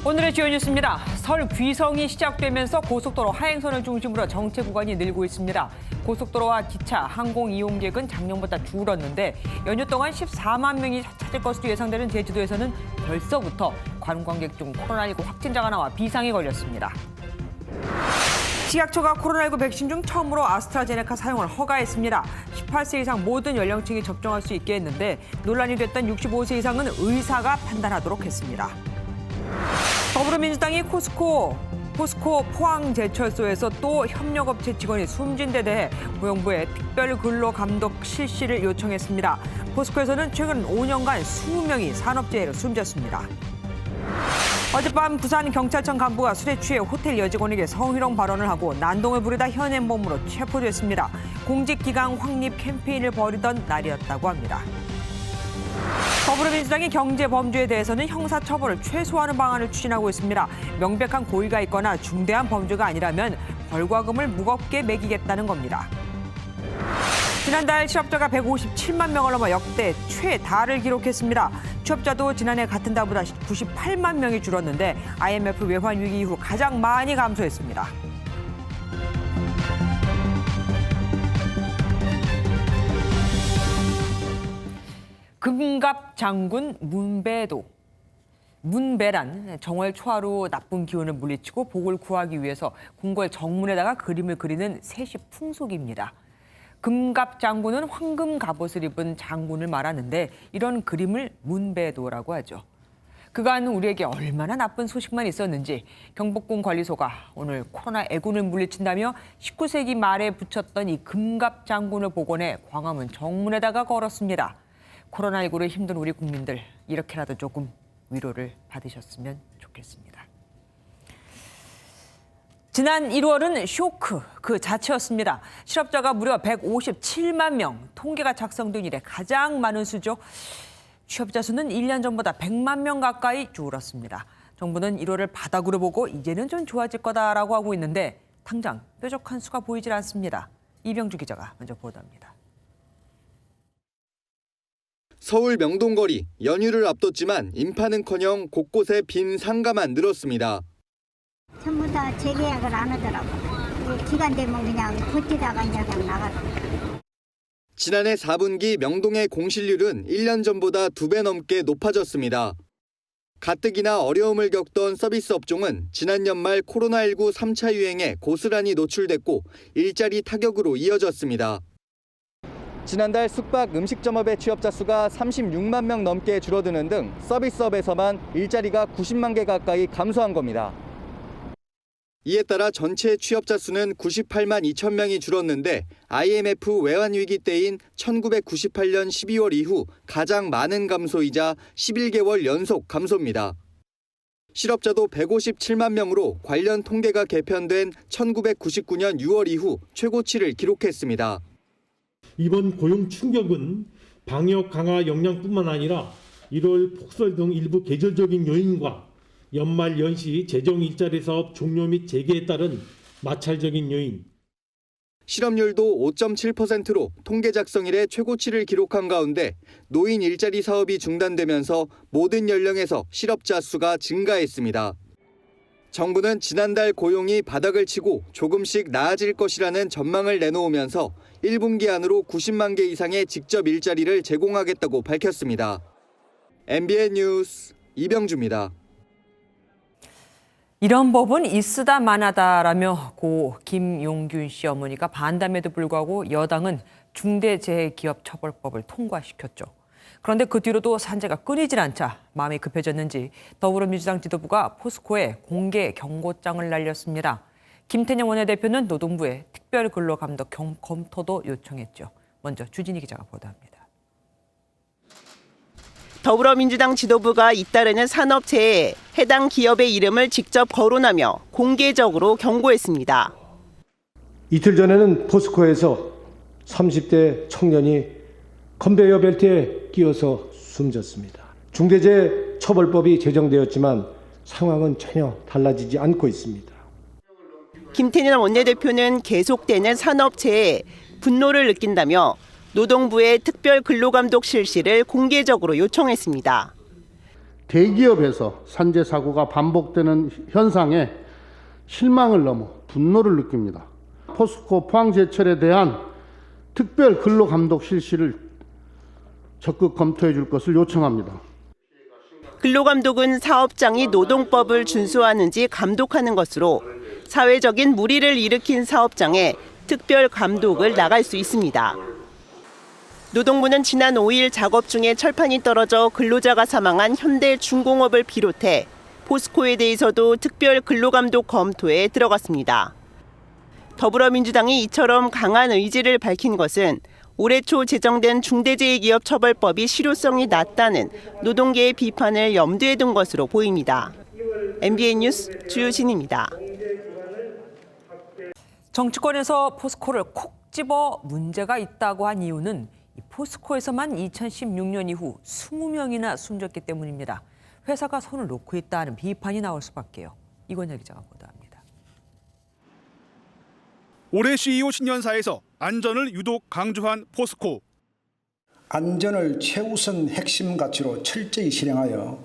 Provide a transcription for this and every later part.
오늘의 주요 뉴스입니다. 설 귀성이 시작되면서 고속도로 하행선을 중심으로 정체 구간이 늘고 있습니다. 고속도로와 기차, 항공 이용객은 작년보다 줄었는데 연휴 동안 14만 명이 찾을 것으로 예상되는 제주도에서는 벌써부터 관광객 중 코로나19 확진자가 나와 비상이 걸렸습니다. 식약처가 코로나19 백신 중 처음으로 아스트라제네카 사용을 허가했습니다. 18세 이상 모든 연령층이 접종할 수 있게 했는데 논란이 됐던 65세 이상은 의사가 판단하도록 했습니다. 더불어민주당이 포스코 포항제철소에서 또 협력업체 직원이 숨진 데 대해 고용부에 특별근로감독 실시를 요청했습니다. 포스코에서는 최근 5년간 20명이 산업재해로 숨졌습니다. 어젯밤 부산경찰청 간부가 술에 취해 호텔 여직원에게 성희롱 발언을 하고 난동을 부리다 현행범으로 체포됐습니다. 공직기강 확립 캠페인을 벌이던 날이었다고 합니다. 더불어민주당이 경제범죄에 대해서는 형사처벌을 최소화하는 방안을 추진하고 있습니다. 명백한 고의가 있거나 중대한 범죄가 아니라면 벌과금을 무겁게 매기겠다는 겁니다. 지난달 실업자가 157만 명을 넘어 역대 최다를 기록했습니다. 취업자도 지난해 같은 달보다 98만 명이 줄었는데 IMF 외환 위기 이후 가장 많이 감소했습니다. 금갑 장군 문배란 정월 초하루 나쁜 기운을 물리치고 복을 구하기 위해서 궁궐 정문에다가 그림을 그리는 세시 풍속입니다. 금갑 장군은 황금 갑옷을 입은 장군을 말하는데 이런 그림을 문배도라고 하죠. 그간 우리에게 얼마나 나쁜 소식만 있었는지 경복궁 관리소가 오늘 코로나 애군을 물리친다며 19세기 말에 붙였던 이 금갑 장군을 복원해 광화문 정문에다가 걸었습니다. 코로나19로 힘든 우리 국민들 이렇게라도 조금 위로를 받으셨으면 좋겠습니다. 지난 1월은 쇼크 그 자체였습니다. 실업자가 무려 157만 명, 통계가 작성된 이래 가장 많은 수죠. 취업자 수는 1년 전보다 100만 명 가까이 줄었습니다. 정부는 1월을 바닥으로 보고 이제는 좀 좋아질 거다라고 하고 있는데 당장 뾰족한 수가 보이질 않습니다. 이병주 기자가 먼저 보도합니다. 서울 명동거리, 연휴를 앞뒀지만 인파는커녕 곳곳에 빈 상가만 늘었습니다. 전부 다 재계약을 안 하더라고요. 기간 되면 그냥 버티다가 이제 그냥 나가더라고요. 지난해 4분기 명동의 공실률은 1년 전보다 2배 넘게 높아졌습니다. 가뜩이나 어려움을 겪던 서비스 업종은 지난 연말 코로나19 3차 유행에 고스란히 노출됐고 일자리 타격으로 이어졌습니다. 지난달 숙박 음식점업의 취업자 수가 36만 명 넘게 줄어드는 등 서비스업에서만 일자리가 90만 개 가까이 감소한 겁니다. 이에 따라 전체 취업자 수는 98만 2천 명이 줄었는데 IMF 외환위기 때인 1998년 12월 이후 가장 많은 감소이자 11개월 연속 감소입니다. 실업자도 157만 명으로 관련 통계가 개편된 1999년 6월 이후 최고치를 기록했습니다. 이번 고용 충격은 방역 강화 역량뿐만 아니라 1월 폭설 등 일부 계절적인 요인과 연말 연시 재정 일자리 사업 종료 및 재개에 따른 마찰적인 요인. 실업률도 5.7%로 통계 작성 이래 최고치를 기록한 가운데 노인 일자리 사업이 중단되면서 모든 연령에서 실업자 수가 증가했습니다. 정부는 지난달 고용이 바닥을 치고 조금씩 나아질 것이라는 전망을 내놓으면서 1분기 안으로 90만 개 이상의 직접 일자리를 제공하겠다고 밝혔습니다. MBN 뉴스 이병주입니다. 이런 법은 있으다 마나다라며 고 김용균 씨 어머니가 반담에도 불구하고 여당은 중대재해기업처벌법을 통과시켰죠. 그런데 그 뒤로도 산재가 끊이질 않자 마음이 급해졌는지 더불어민주당 지도부가 포스코에 공개 경고장을 날렸습니다. 김태년 원내대표는 노동부에 특별근로감독 검토도 요청했죠. 먼저 주진희 기자가 보도합니다. 더불어민주당 지도부가 잇따르는 산업재해에 해당 기업의 이름을 직접 거론하며 공개적으로 경고했습니다. 이틀 전에는 포스코에서 30대 청년이 컨베이어 벨트에 끼어서 숨졌습니다. 중대재해처벌법이 제정되었지만 상황은 전혀 달라지지 않고 있습니다. 김태년 원내대표는 계속되는 산업재해에 분노를 느낀다며 노동부의 특별근로감독 실시를 공개적으로 요청했습니다. 대기업에서 산재 사고가 반복되는 현상에 실망을 넘어 분노를 느낍니다. 포스코 포항제철에 대한 특별 근로감독 실시를 적극 검토해 줄 것을 요청합니다. 근로감독은 사업장이 노동법을 준수하는지 감독하는 것으로 사회적인 물의를 일으킨 사업장에 특별 감독을 나갈 수 있습니다. 노동부는 지난 5일 작업 중에 철판이 떨어져 근로자가 사망한 현대중공업을 비롯해 포스코에 대해서도 특별 근로감독 검토에 들어갔습니다. 더불어민주당이 이처럼 강한 의지를 밝힌 것은 올해 초 제정된 중대재해기업처벌법이 실효성이 낮다는 노동계의 비판을 염두에 둔 것으로 보입니다. MBN 뉴스 주효진입니다. 정치권에서 포스코를 콕 집어 문제가 있다고 한 이유는 이 포스코에서만 2016년 이후 20명이나 숨졌기 때문입니다. 회사가 손을 놓고 있다는 비판이 나올 수밖에요. 이건희 기자가 보도합니다. 올해 CEO 신년사에서 안전을 유독 강조한 포스코. 안전을 최우선 핵심 가치로 철저히 실행하여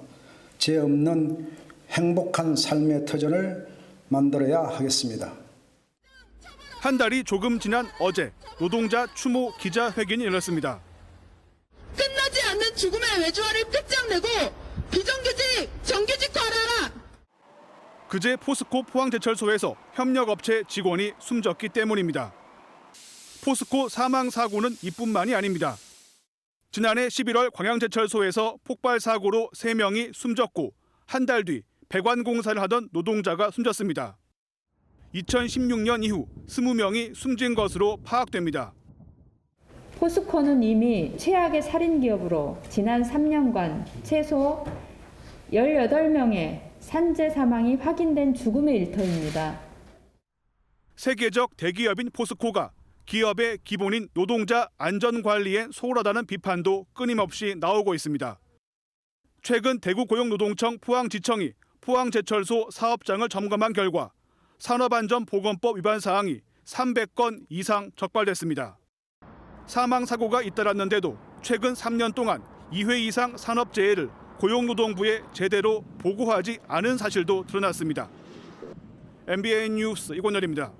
죄 없는 행복한 삶의 터전을 만들어야 하겠습니다. 한 달이 조금 지난 어제 노동자 추모 기자회견이 열렸습니다. 끝나지 않는 죽음의 외주화를 끝장내고 비정규직 정규직화하라. 그제 포스코 포항제철소에서 협력업체 직원이 숨졌기 때문입니다. 포스코 사망 사고는 이뿐만이 아닙니다. 지난해 11월 광양제철소에서 폭발 사고로 3명이 숨졌고 한 달 뒤 배관 공사를 하던 노동자가 숨졌습니다. 2016년 이후 20명이 숨진 것으로 파악됩니다. 포스코는 이미 최악의 살인 기업으로 지난 3년간 최소 18명의 산재 사망이 확인된 죽음의 일터입니다. 세계적 대기업인 포스코가 기업의 기본인 노동자 안전관리에 소홀하다는 비판도 끊임없이 나오고 있습니다. 최근 대구고용노동청 포항지청이 포항제철소 사업장을 점검한 결과 산업안전보건법 위반 사항이 300건 이상 적발됐습니다. 사망사고가 잇따랐는데도 최근 3년 동안 2회 이상 산업재해를 고용노동부에 제대로 보고하지 않은 사실도 드러났습니다. MBN 뉴스 이권열입니다.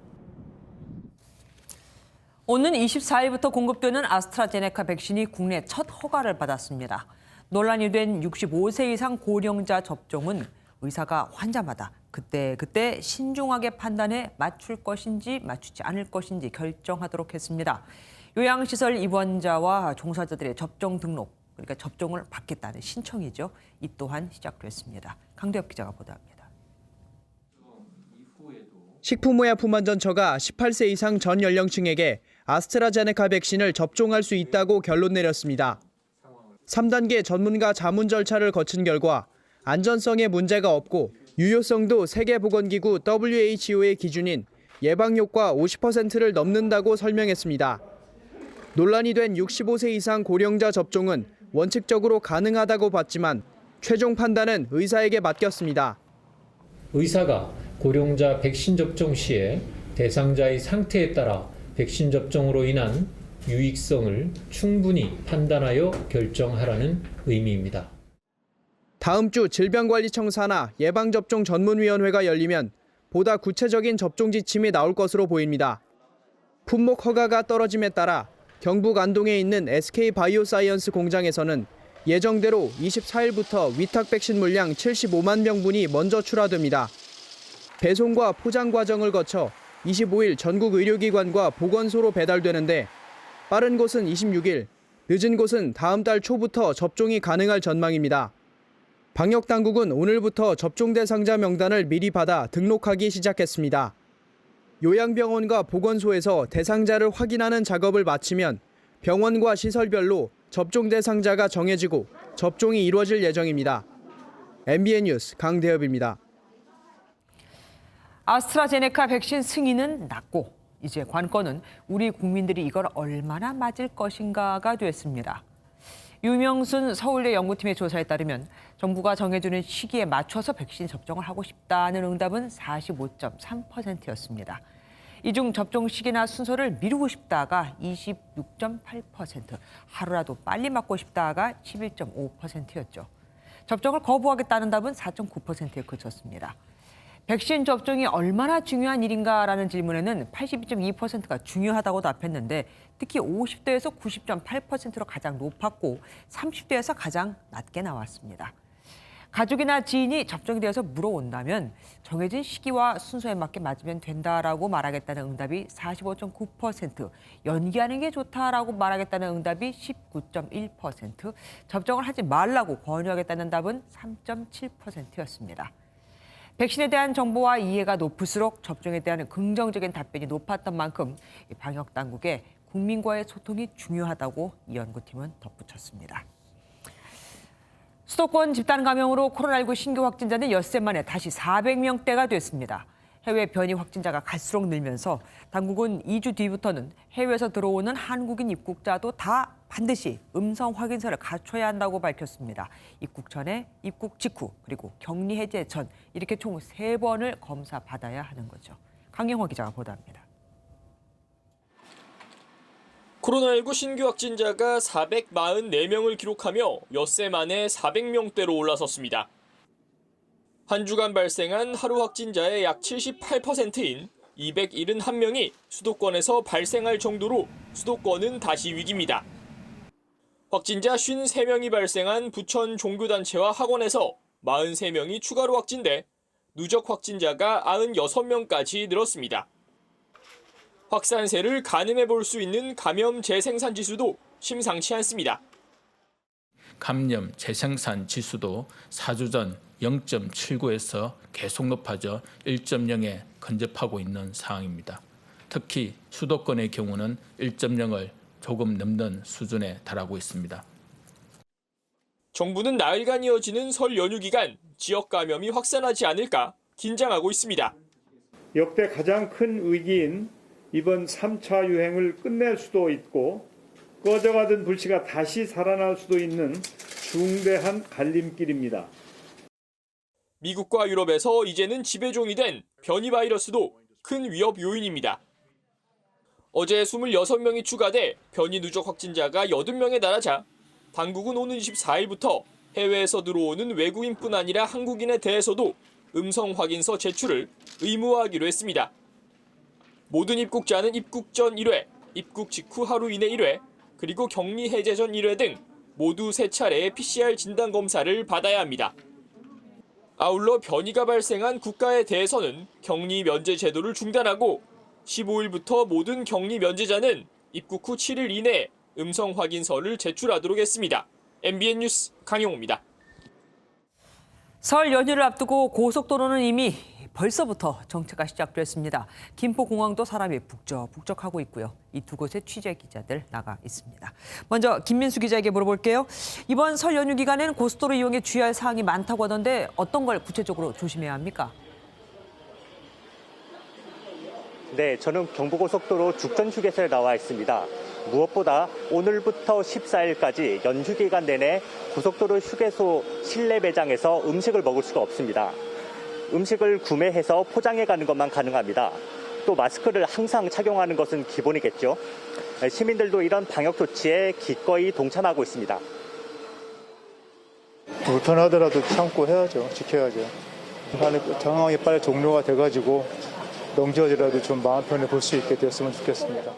오는 24일부터 공급되는 아스트라제네카 백신이 국내 첫 허가를 받았습니다. 논란이 된 65세 이상 고령자 접종은 의사가 환자마다 그때 신중하게 판단해 맞출 것인지 맞추지 않을 것인지 결정하도록 했습니다. 요양시설 입원자와 종사자들의 접종 등록, 그러니까 접종을 받겠다는 신청이죠. 이 또한 시작됐습니다. 강대엽 기자가 보도합니다. 식품의약품안전처가 18세 이상 전 연령층에게 아스트라제네카 백신을 접종할 수 있다고 결론 내렸습니다. 3단계 전문가 자문 절차를 거친 결과 안전성에 문제가 없고 유효성도 세계보건기구 WHO의 기준인 예방효과 50%를 넘는다고 설명했습니다. 논란이 된 65세 이상 고령자 접종은 원칙적으로 가능하다고 봤지만 최종 판단은 의사에게 맡겼습니다. 의사가 고령자 백신 접종 시에 대상자의 상태에 따라 백신 접종으로 인한 유익성을 충분히 판단하여 결정하라는 의미입니다. 다음 주 질병관리청 산하 예방접종 전문위원회가 열리면 보다 구체적인 접종 지침이 나올 것으로 보입니다. 품목 허가가 떨어짐에 따라 경북 안동에 있는 SK바이오사이언스 공장에서는 예정대로 24일부터 위탁 백신 물량 75만 명분이 먼저 출하됩니다. 배송과 포장 과정을 거쳐 25일 전국 의료기관과 보건소로 배달되는데 빠른 곳은 26일, 늦은 곳은 다음 달 초부터 접종이 가능할 전망입니다. 방역당국은 오늘부터 접종 대상자 명단을 미리 받아 등록하기 시작했습니다. 요양병원과 보건소에서 대상자를 확인하는 작업을 마치면 병원과 시설별로 접종 대상자가 정해지고 접종이 이루어질 예정입니다. MBN 뉴스 강대엽입니다. 아스트라제네카 백신 승인은 났고 이제 관건은 우리 국민들이 이걸 얼마나 맞을 것인가가 됐습니다. 유명순 서울대 연구팀의 조사에 따르면 정부가 정해주는 시기에 맞춰서 백신 접종을 하고 싶다는 응답은 45.3%였습니다. 이 중 접종 시기나 순서를 미루고 싶다가 26.8%, 하루라도 빨리 맞고 싶다가 11.5%였죠. 접종을 거부하겠다는 답은 4.9%에 그쳤습니다. 백신 접종이 얼마나 중요한 일인가라는 질문에는 82.2%가 중요하다고 답했는데 특히 50대에서 90.8%로 가장 높았고 30대에서 가장 낮게 나왔습니다. 가족이나 지인이 접종이 되어서 물어온다면 정해진 시기와 순서에 맞게 맞으면 된다라고 말하겠다는 응답이 45.9%, 연기하는 게 좋다라고 말하겠다는 응답이 19.1%, 접종을 하지 말라고 권유하겠다는 답은 3.7%였습니다. 백신에 대한 정보와 이해가 높을수록 접종에 대한 긍정적인 답변이 높았던 만큼 방역 당국의 국민과의 소통이 중요하다고 이 연구팀은 덧붙였습니다. 수도권 집단 감염으로 코로나19 신규 확진자는 엿새 만에 다시 400명대가 됐습니다. 해외 변이 확진자가 갈수록 늘면서 당국은 2주 뒤부터는 해외에서 들어오는 한국인 입국자도 다 반드시 음성 확인서를 갖춰야 한다고 밝혔습니다. 입국 전에, 입국 직후, 그리고 격리 해제 전 이렇게 총 3번을 검사 받아야 하는 거죠. 강영화 기자가 보도합니다. 코로나19 신규 확진자가 444명을 기록하며 엿새 만에 400명대로 올라섰습니다. 한 주간 발생한 하루 확진자의 약 78%인 271명이 수도권에서 발생할 정도로 수도권은 다시 위기입니다. 확진자 53명이 발생한 부천 종교단체와 학원에서 43명이 추가로 확진돼 누적 확진자가 96명까지 늘었습니다. 확산세를 가늠해 볼 수 있는 감염 재생산 지수도 심상치 않습니다. 감염 재생산 지수도 4주 전 0.79에서 계속 높아져 1.0에 근접하고 있는 상황입니다. 특히 수도권의 경우는 1.0을 조금 넘는 수준에 달하고 있습니다. 정부는 나흘간 이어지는 설 연휴 기간 지역 감염이 확산하지 않을까 긴장하고 있습니다. 역대 가장 큰 위기인 이번 3차 유행을 끝낼 수도 있고 꺼져가던 불씨가 다시 살아날 수도 있는 중대한 갈림길입니다. 미국과 유럽에서 이제는 지배종이 된 변이 바이러스도 큰 위협 요인입니다. 어제 26명이 추가돼 변이 누적 확진자가 80명에 달하자 당국은 오는 24일부터 해외에서 들어오는 외국인뿐 아니라 한국인에 대해서도 음성 확인서 제출을 의무화하기로 했습니다. 모든 입국자는 입국 전 1회, 입국 직후 하루 이내 1회, 그리고 격리 해제 전 1회 등 모두 3차례의 PCR 진단 검사를 받아야 합니다. 아울러 변이가 발생한 국가에 대해서는 격리 면제 제도를 중단하고 15일부터 모든 격리 면제자는 입국 후 7일 이내에 음성 확인서를 제출하도록 했습니다. MBN 뉴스 강용호입니다. 설 연휴를 앞두고 고속도로는 이미 벌써부터 정체가 시작됐습니다. 김포공항도 사람이 북적북적하고 있고요. 이 두 곳에 취재 기자들 나가 있습니다. 먼저 김민수 기자에게 물어볼게요. 이번 설 연휴 기간에는 고속도로 이용에 주의할 사항이 많다고 하던데 어떤 걸 구체적으로 조심해야 합니까? 네, 저는 경부고속도로 죽전 휴게소에 나와 있습니다. 무엇보다 오늘부터 14일까지 연휴 기간 내내 고속도로 휴게소 실내 매장에서 음식을 먹을 수가 없습니다. 음식을 구매해서 포장해 가는 것만 가능합니다. 또 마스크를 항상 착용하는 것은 기본이겠죠. 시민들도 이런 방역 조치에 기꺼이 동참하고 있습니다. 불편하더라도 참고 해야죠. 지켜야죠. 상황이 빨리 종료가 돼가지고 명절이라도 좀 마음 편히 볼 수 있게 됐으면 좋겠습니다.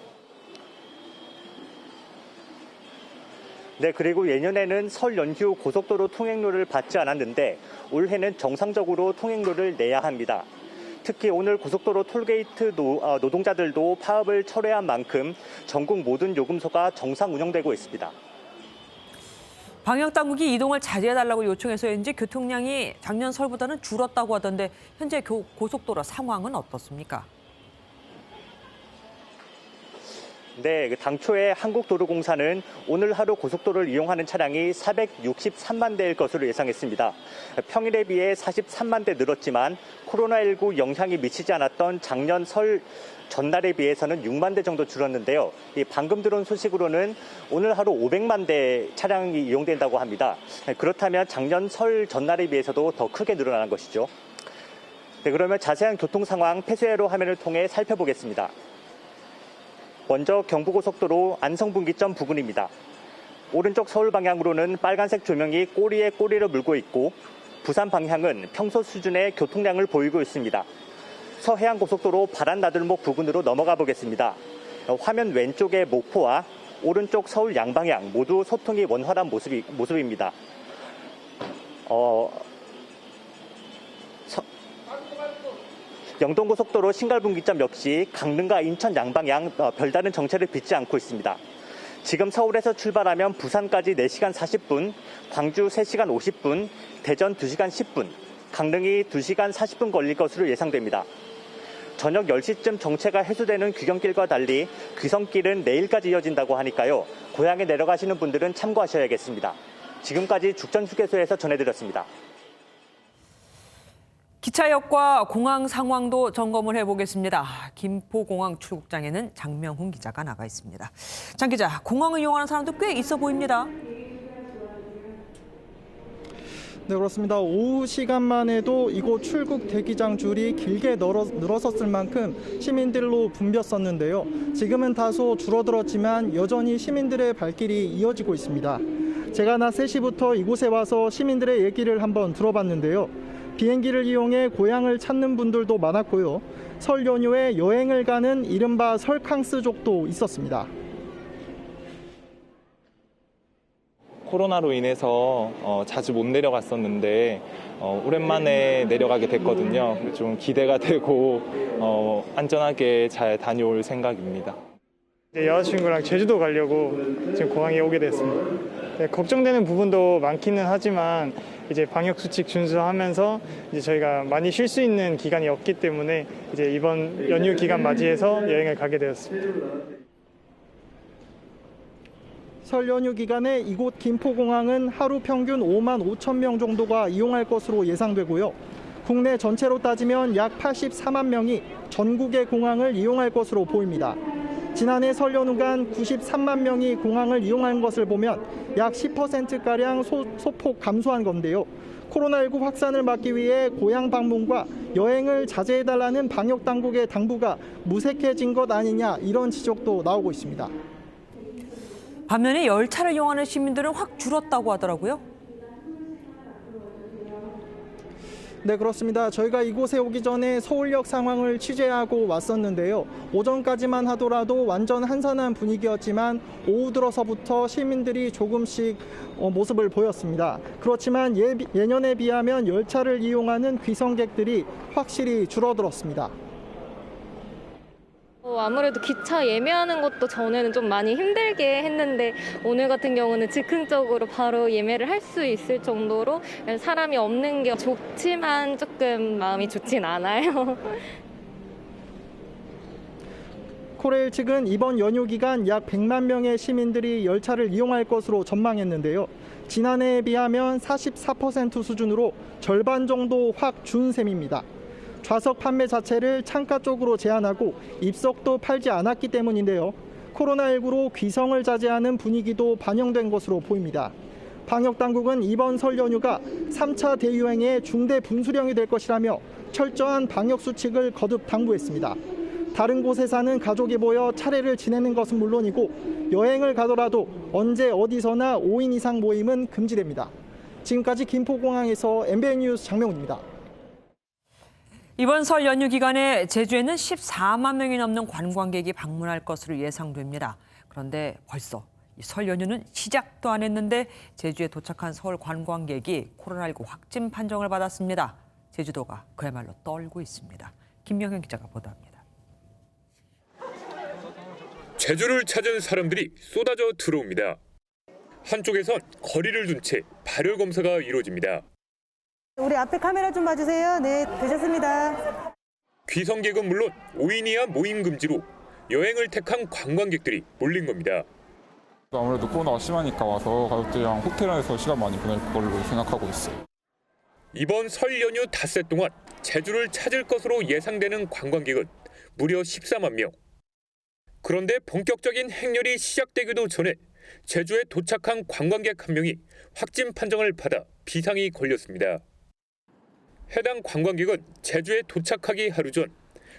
네, 그리고 예년에는 설 연휴 고속도로 통행료를 받지 않았는데 올해는 정상적으로 통행료를 내야 합니다. 특히 오늘 고속도로 톨게이트 노동자들도 파업을 철회한 만큼 전국 모든 요금소가 정상 운영되고 있습니다. 방역 당국이 이동을 자제해달라고 요청해서인지 교통량이 작년 설보다는 줄었다고 하던데 현재 고속도로 상황은 어떻습니까? 네, 당초에 한국도로공사는 오늘 하루 고속도로를 이용하는 차량이 463만 대일 것으로 예상했습니다. 평일에 비해 43만 대 늘었지만 코로나19 영향이 미치지 않았던 작년 설 전날에 비해서는 6만 대 정도 줄었는데요. 방금 들어온 소식으로는 오늘 하루 500만 대 차량이 이용된다고 합니다. 그렇다면 작년 설 전날에 비해서도 더 크게 늘어난 것이죠. 네, 그러면 자세한 교통 상황 폐쇄로 화면을 통해 살펴보겠습니다. 먼저 경부고속도로 안성분기점 부근입니다. 오른쪽 서울 방향으로는 빨간색 조명이 꼬리에 꼬리를 물고 있고 부산 방향은 평소 수준의 교통량을 보이고 있습니다. 서해안고속도로 바란나들목 부근으로 넘어가 보겠습니다. 화면 왼쪽의 목포와 오른쪽 서울 양방향 모두 소통이 원활한 모습입니다. 영동고속도로 신갈분기점 역시 강릉과 인천 양방향 별다른 정체를 빚지 않고 있습니다. 지금 서울에서 출발하면 부산까지 4시간 40분, 광주 3시간 50분, 대전 2시간 10분, 강릉이 2시간 40분 걸릴 것으로 예상됩니다. 저녁 10시쯤 정체가 해소되는 귀경길과 달리 귀성길은 내일까지 이어진다고 하니까요. 고향에 내려가시는 분들은 참고하셔야겠습니다. 지금까지 죽전휴게소에서 전해드렸습니다. 기차역과 공항 상황도 점검을 해보겠습니다. 김포공항 출국장에는 장명훈 기자가 나가 있습니다. 장 기자, 공항을 이용하는 사람도 꽤 있어 보입니다. 네, 그렇습니다. 오후 시간만 해도 이곳 출국 대기장 줄이 길게 늘어섰을 만큼 시민들로 붐볐었는데요. 지금은 다소 줄어들었지만 여전히 시민들의 발길이 이어지고 있습니다. 제가 낮 3시부터 이곳에 와서 시민들의 얘기를 한번 들어봤는데요. 비행기를 이용해 고향을 찾는 분들도 많았고요. 설 연휴에 여행을 가는 이른바 설캉스족도 있었습니다. 코로나로 인해서 자주 못 내려갔었는데 오랜만에 내려가게 됐거든요. 좀 기대가 되고 안전하게 잘 다녀올 생각입니다. 여자친구랑 제주도 가려고 지금 공항에 오게 됐습니다. 네, 걱정되는 부분도 많기는 하지만 이제 방역 수칙 준수하면서 이제 저희가 많이 쉴 수 있는 기간이었기 때문에 이제 이번 연휴 기간 맞이해서 여행을 가게 되었습니다. 설 연휴 기간에 이곳 김포공항은 하루 평균 5만 5천 명 정도가 이용할 것으로 예상되고요. 국내 전체로 따지면 약 84만 명이 전국의 공항을 이용할 것으로 보입니다. 지난해 설 연휴간 93만 명이 공항을 이용한 것을 보면 약 10%가량 소폭 감소한 건데요. 코로나19 확산을 막기 위해 고향 방문과 여행을 자제해달라는 방역당국의 당부가 무색해진 것 아니냐, 이런 지적도 나오고 있습니다. 반면에 열차를 이용하는 시민들은 확 줄었다고 하더라고요. 네, 그렇습니다. 저희가 이곳에 오기 전에 서울역 상황을 취재하고 왔었는데요. 오전까지만 하더라도 완전 한산한 분위기였지만 오후 들어서부터 시민들이 조금씩 모습을 보였습니다. 그렇지만 예년에 비하면 열차를 이용하는 귀성객들이 확실히 줄어들었습니다. 아무래도 기차 예매하는 것도 전에는 좀 많이 힘들게 했는데 오늘 같은 경우는 즉흥적으로 바로 예매를 할 수 있을 정도로 사람이 없는 게 좋지만 조금 마음이 좋진 않아요. 코레일 측은 이번 연휴 기간 약 100만 명의 시민들이 열차를 이용할 것으로 전망했는데요. 지난해에 비하면 44% 수준으로 절반 정도 확 준 셈입니다. 좌석 판매 자체를 창가 쪽으로 제한하고 입석도 팔지 않았기 때문인데요. 코로나19로 귀성을 자제하는 분위기도 반영된 것으로 보입니다. 방역당국은 이번 설 연휴가 3차 대유행의 중대 분수령이 될 것이라며 철저한 방역수칙을 거듭 당부했습니다. 다른 곳에 사는 가족이 모여 차례를 지내는 것은 물론이고 여행을 가더라도 언제 어디서나 5인 이상 모임은 금지됩니다. 지금까지 김포공항에서 MBN 뉴스 장명훈입니다. 이번 설 연휴 기간에 제주에는 14만 명이 넘는 관광객이 방문할 것으로 예상됩니다. 그런데 벌써 설 연휴는 시작도 안 했는데 제주에 도착한 서울 관광객이 코로나19 확진 판정을 받았습니다. 제주도가 그야말로 떨고 있습니다. 김명현 기자가 보도합니다. 제주를 찾은 사람들이 쏟아져 들어옵니다. 한쪽에선 거리를 둔 채 발열 검사가 이루어집니다. 우리 앞에 카메라 좀 봐주세요. 네, 되셨습니다. 귀성객은 물론 5인 이하 모임 금지로 여행을 택한 관광객들이 몰린 겁니다. 아무래도 코로나가 심하니까 와서 가족들이랑 호텔에서 시간 많이 보낼 걸로 생각하고 있어요. 이번 설 연휴 닷새 동안 제주를 찾을 것으로 예상되는 관광객은 무려 14만 명. 그런데 본격적인 행렬이 시작되기도 전에 제주에 도착한 관광객 한 명이 확진 판정을 받아 비상이 걸렸습니다. 해당 관광객은 제주에 도착하기 하루 전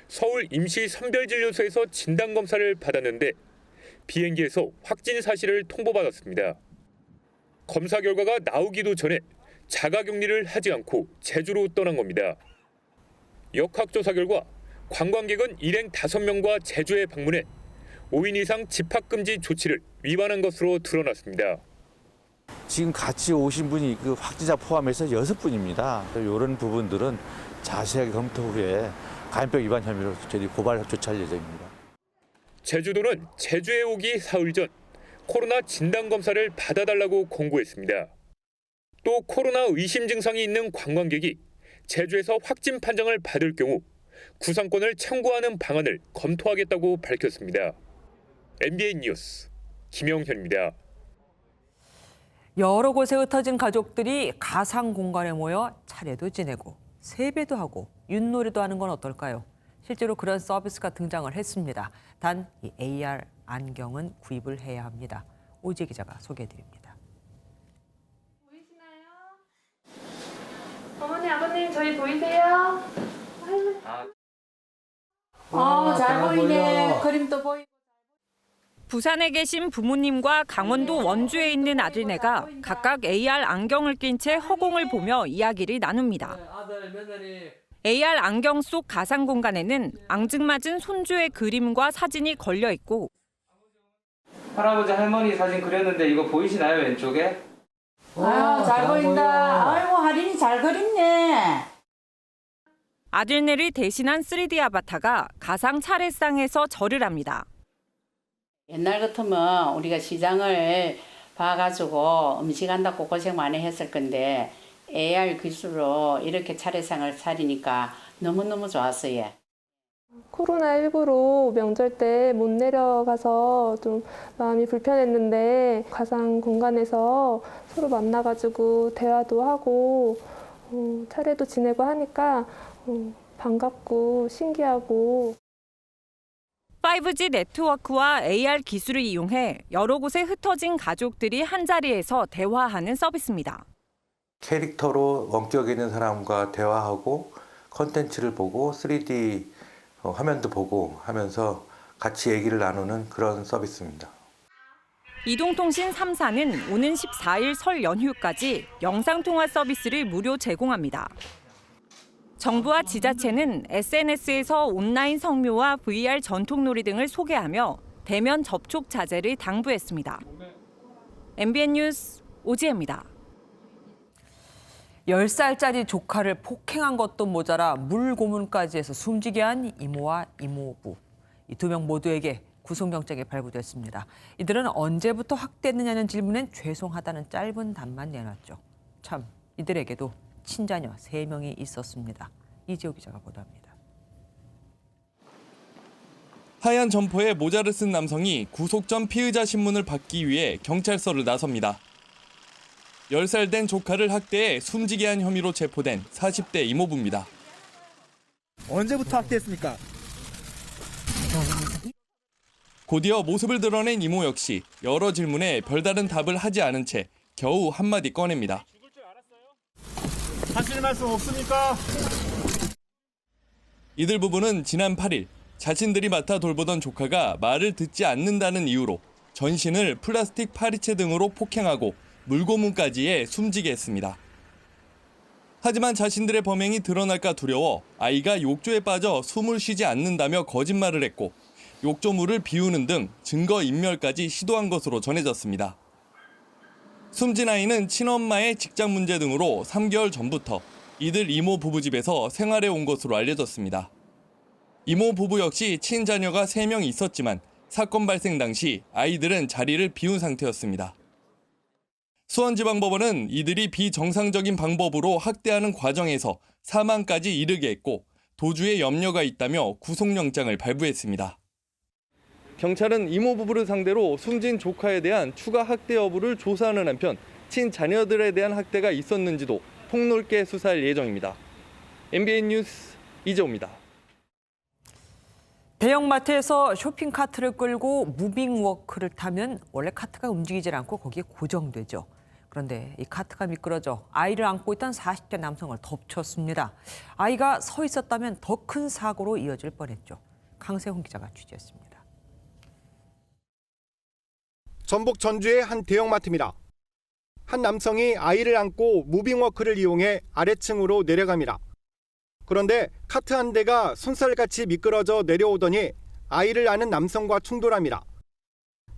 서울 임시선별진료소에서 진단검사를 받았는데 비행기에서 확진 사실을 통보받았습니다. 검사 결과가 나오기도 전에 자가격리를 하지 않고 제주로 떠난 겁니다. 역학조사 결과 관광객은 일행 5명과 제주에 방문해 5인 이상 집합금지 조치를 위반한 것으로 드러났습니다. 지금 같이 오신 분이 그 확진자 포함해서 6분입니다. 이런 부분들은 자세하게 검토 후에 감염병 위반 혐의로 저희 고발 조치할 예정입니다. 제주도는 제주에 오기 사흘 전 코로나 진단검사를 받아달라고 권고했습니다. 또 코로나 의심 증상이 있는 관광객이 제주에서 확진 판정을 받을 경우 구상권을 청구하는 방안을 검토하겠다고 밝혔습니다. MBN 뉴스 김영현입니다. 여러 곳에 흩어진 가족들이 가상 공간에 모여 차례도 지내고 세배도 하고 윷놀이도 하는 건 어떨까요? 실제로 그런 서비스가 등장을 했습니다. 단 이 AR 안경은 구입을 해야 합니다. 오지혜 기자가 소개해드립니다. 어머니, 아버님 저희 보이세요? 잘 보이네. 그림도 보이고. 부산에 계신 부모님과 강원도 원주에 있는 아들네가 각각 AR 안경을 낀 채 허공을 보며 이야기를 나눕니다. AR 안경 속 가상 공간에는 앙증맞은 손주의 그림과 사진이 걸려 있고 할아버지 할머니 사진 그렸는데 이거 보이시나요, 왼쪽에? 잘 보인다. 아이고, 할인이 잘 그렸네. 아들네를 대신한 3D 아바타가 가상 차례상에서 절을 합니다. 옛날 같으면 우리가 시장을 봐가지고 음식 한다고 고생 많이 했을 건데 AR 기술로 이렇게 차례상을 차리니까 너무너무 좋았어요. 코로나19로 명절 때 못 내려가서 좀 마음이 불편했는데 가상 공간에서 서로 만나가지고 대화도 하고 차례도 지내고 하니까 반갑고 신기하고 5G 네트워크와 AR 기술을 이용해 여러 곳에 흩어진 가족들이 한자리에서 대화하는 서비스입니다. 캐릭터로 원격 있는 사람과 대화하고 컨텐츠를 보고 3D 화면도 보고 하면서 같이 얘기를 나누는 그런 서비스입니다. 이동통신 3사는 오는 14일 설 연휴까지 영상통화 서비스를 무료 제공합니다. 정부와 지자체는 SNS에서 온라인 성묘와 VR 전통놀이 등을 소개하며 대면 접촉 자제를 당부했습니다. MBN 뉴스 오지혜입니다. 10살짜리 조카를 폭행한 것도 모자라 물고문까지 해서 숨지게 한 이모와 이모부. 이 2명 모두에게 구속영장이 발부됐습니다. 이들은 언제부터 학대했느냐는 질문엔 죄송하다는 짧은 답만 내놨죠. 참, 이들에게도 친자녀 3명이 있었습니다. 이지호 기자가 보도합니다. 하얀 점퍼에 모자를 쓴 남성이 구속 전 피의자 신문을 받기 위해 경찰서를 나섭니다. 10살 된 조카를 학대해 숨지게 한 혐의로 체포된 40대 이모부입니다. 언제부터 학대했습니까? 곧이어 모습을 드러낸 이모 역시 여러 질문에 별다른 답을 하지 않은 채 겨우 한마디 꺼냅니다. 하실 말씀 없습니까? 이들 부부는 지난 8일 자신들이 맡아 돌보던 조카가 말을 듣지 않는다는 이유로 전신을 플라스틱 파리채 등으로 폭행하고 물고문까지 해 숨지게 했습니다. 하지만 자신들의 범행이 드러날까 두려워 아이가 욕조에 빠져 숨을 쉬지 않는다며 거짓말을 했고 욕조물을 비우는 등 증거인멸까지 시도한 것으로 전해졌습니다. 숨진 아이는 친엄마의 직장 문제 등으로 3개월 전부터 이들 이모 부부 집에서 생활해 온 것으로 알려졌습니다. 이모 부부 역시 친자녀가 3명 있었지만 사건 발생 당시 아이들은 자리를 비운 상태였습니다. 수원지방법원은 이들이 비정상적인 방법으로 학대하는 과정에서 사망까지 이르게 했고 도주에 염려가 있다며 구속영장을 발부했습니다. 경찰은 이모 부부를 상대로 숨진 조카에 대한 추가 학대 여부를 조사하는 한편 친자녀들에 대한 학대가 있었는지도 폭넓게 수사할 예정입니다. MBN 뉴스 이재호입니다. 대형마트에서 쇼핑카트를 끌고 무빙워크를 타면 원래 카트가 움직이질 않고 거기에 고정되죠. 그런데 이 카트가 미끄러져 아이를 안고 있던 40대 남성을 덮쳤습니다. 아이가 서 있었다면 더 큰 사고로 이어질 뻔했죠. 강세훈 기자가 취재했습니다. 전북 전주의 한 대형마트입니다. 한 남성이 아이를 안고 무빙워크를 이용해 아래층으로 내려갑니다. 그런데 카트 한 대가 손살같이 미끄러져 내려오더니 아이를 안은 남성과 충돌합니다.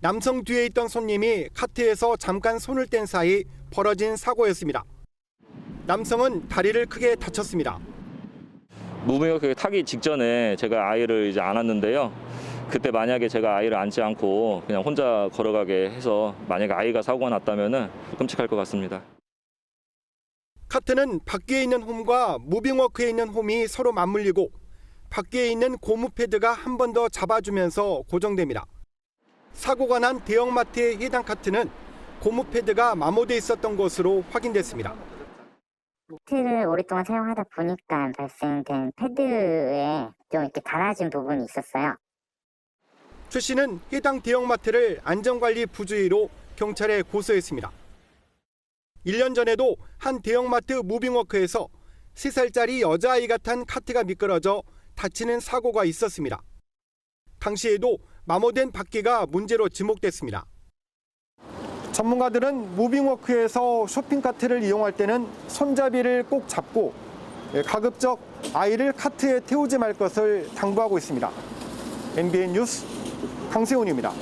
남성 뒤에 있던 손님이 카트에서 잠깐 손을 뗀 사이 벌어진 사고였습니다. 남성은 다리를 크게 다쳤습니다. 무빙워크 타기 직전에 제가 아이를 이제 안았는데요. 그때 만약에 제가 아이를 안지 않고 그냥 혼자 걸어가게 해서 만약에 아이가 사고가 났다면은 끔찍할 것 같습니다. 카트는 밖에 있는 홈과 무빙워크에 있는 홈이 서로 맞물리고 밖에 있는 고무 패드가 한 번 더 잡아주면서 고정됩니다. 사고가 난 대형마트의 해당 카트는 고무 패드가 마모돼 있었던 것으로 확인됐습니다. 마트를 오랫동안 사용하다 보니까 발생된 패드에 좀 이렇게 달아진 부분이 있었어요. 최 씨는 해당 대형마트를 안전관리 부주의로 경찰에 고소했습니다. 1년 전에도 한 대형마트 무빙워크에서 3살짜리 여자아이가 탄 카트가 미끄러져 다치는 사고가 있었습니다. 당시에도 마모된 바퀴가 문제로 지목됐습니다. 전문가들은 무빙워크에서 쇼핑카트를 이용할 때는 손잡이를 꼭 잡고 가급적 아이를 카트에 태우지 말 것을 당부하고 있습니다. MBN 뉴스 강세훈입니다.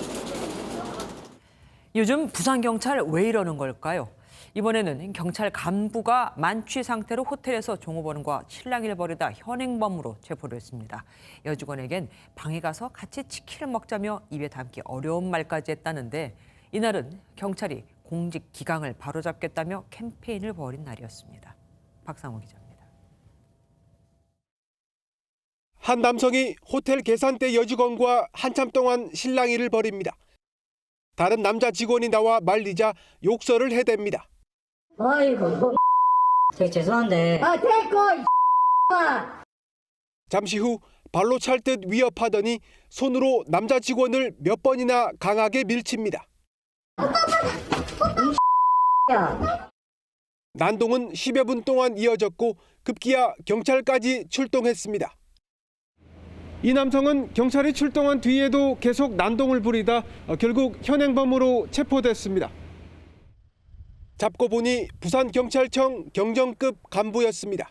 요즘 부산경찰 왜 이러는 걸까요? 이번에는 경찰 간부가 만취 상태로 호텔에서 종업원과 실랑이를 벌이다 현행범으로 체포를 했습니다. 여직원에겐 방에 가서 같이 치킨을 먹자며 입에 담기 어려운 말까지 했다는데 이날은 경찰이 공직 기강을 바로잡겠다며 캠페인을 벌인 날이었습니다. 박상호 기자입니다. 한 남성이 호텔 계산대 여직원과 한참 동안 실랑이를 벌입니다. 다른 남자 직원이 나와 말리자 욕설을 해댑니다. 어이구, 되게 죄송한데. 됐고, 잠시 후 발로 찰 듯 위협하더니 손으로 남자 직원을 몇 번이나 강하게 밀칩니다. 난동은 10여 분 동안 이어졌고 급기야 경찰까지 출동했습니다. 이 남성은 경찰이 출동한 뒤에도 계속 난동을 부리다 결국 현행범으로 체포됐습니다. 잡고 보니 부산경찰청 경정급 간부였습니다.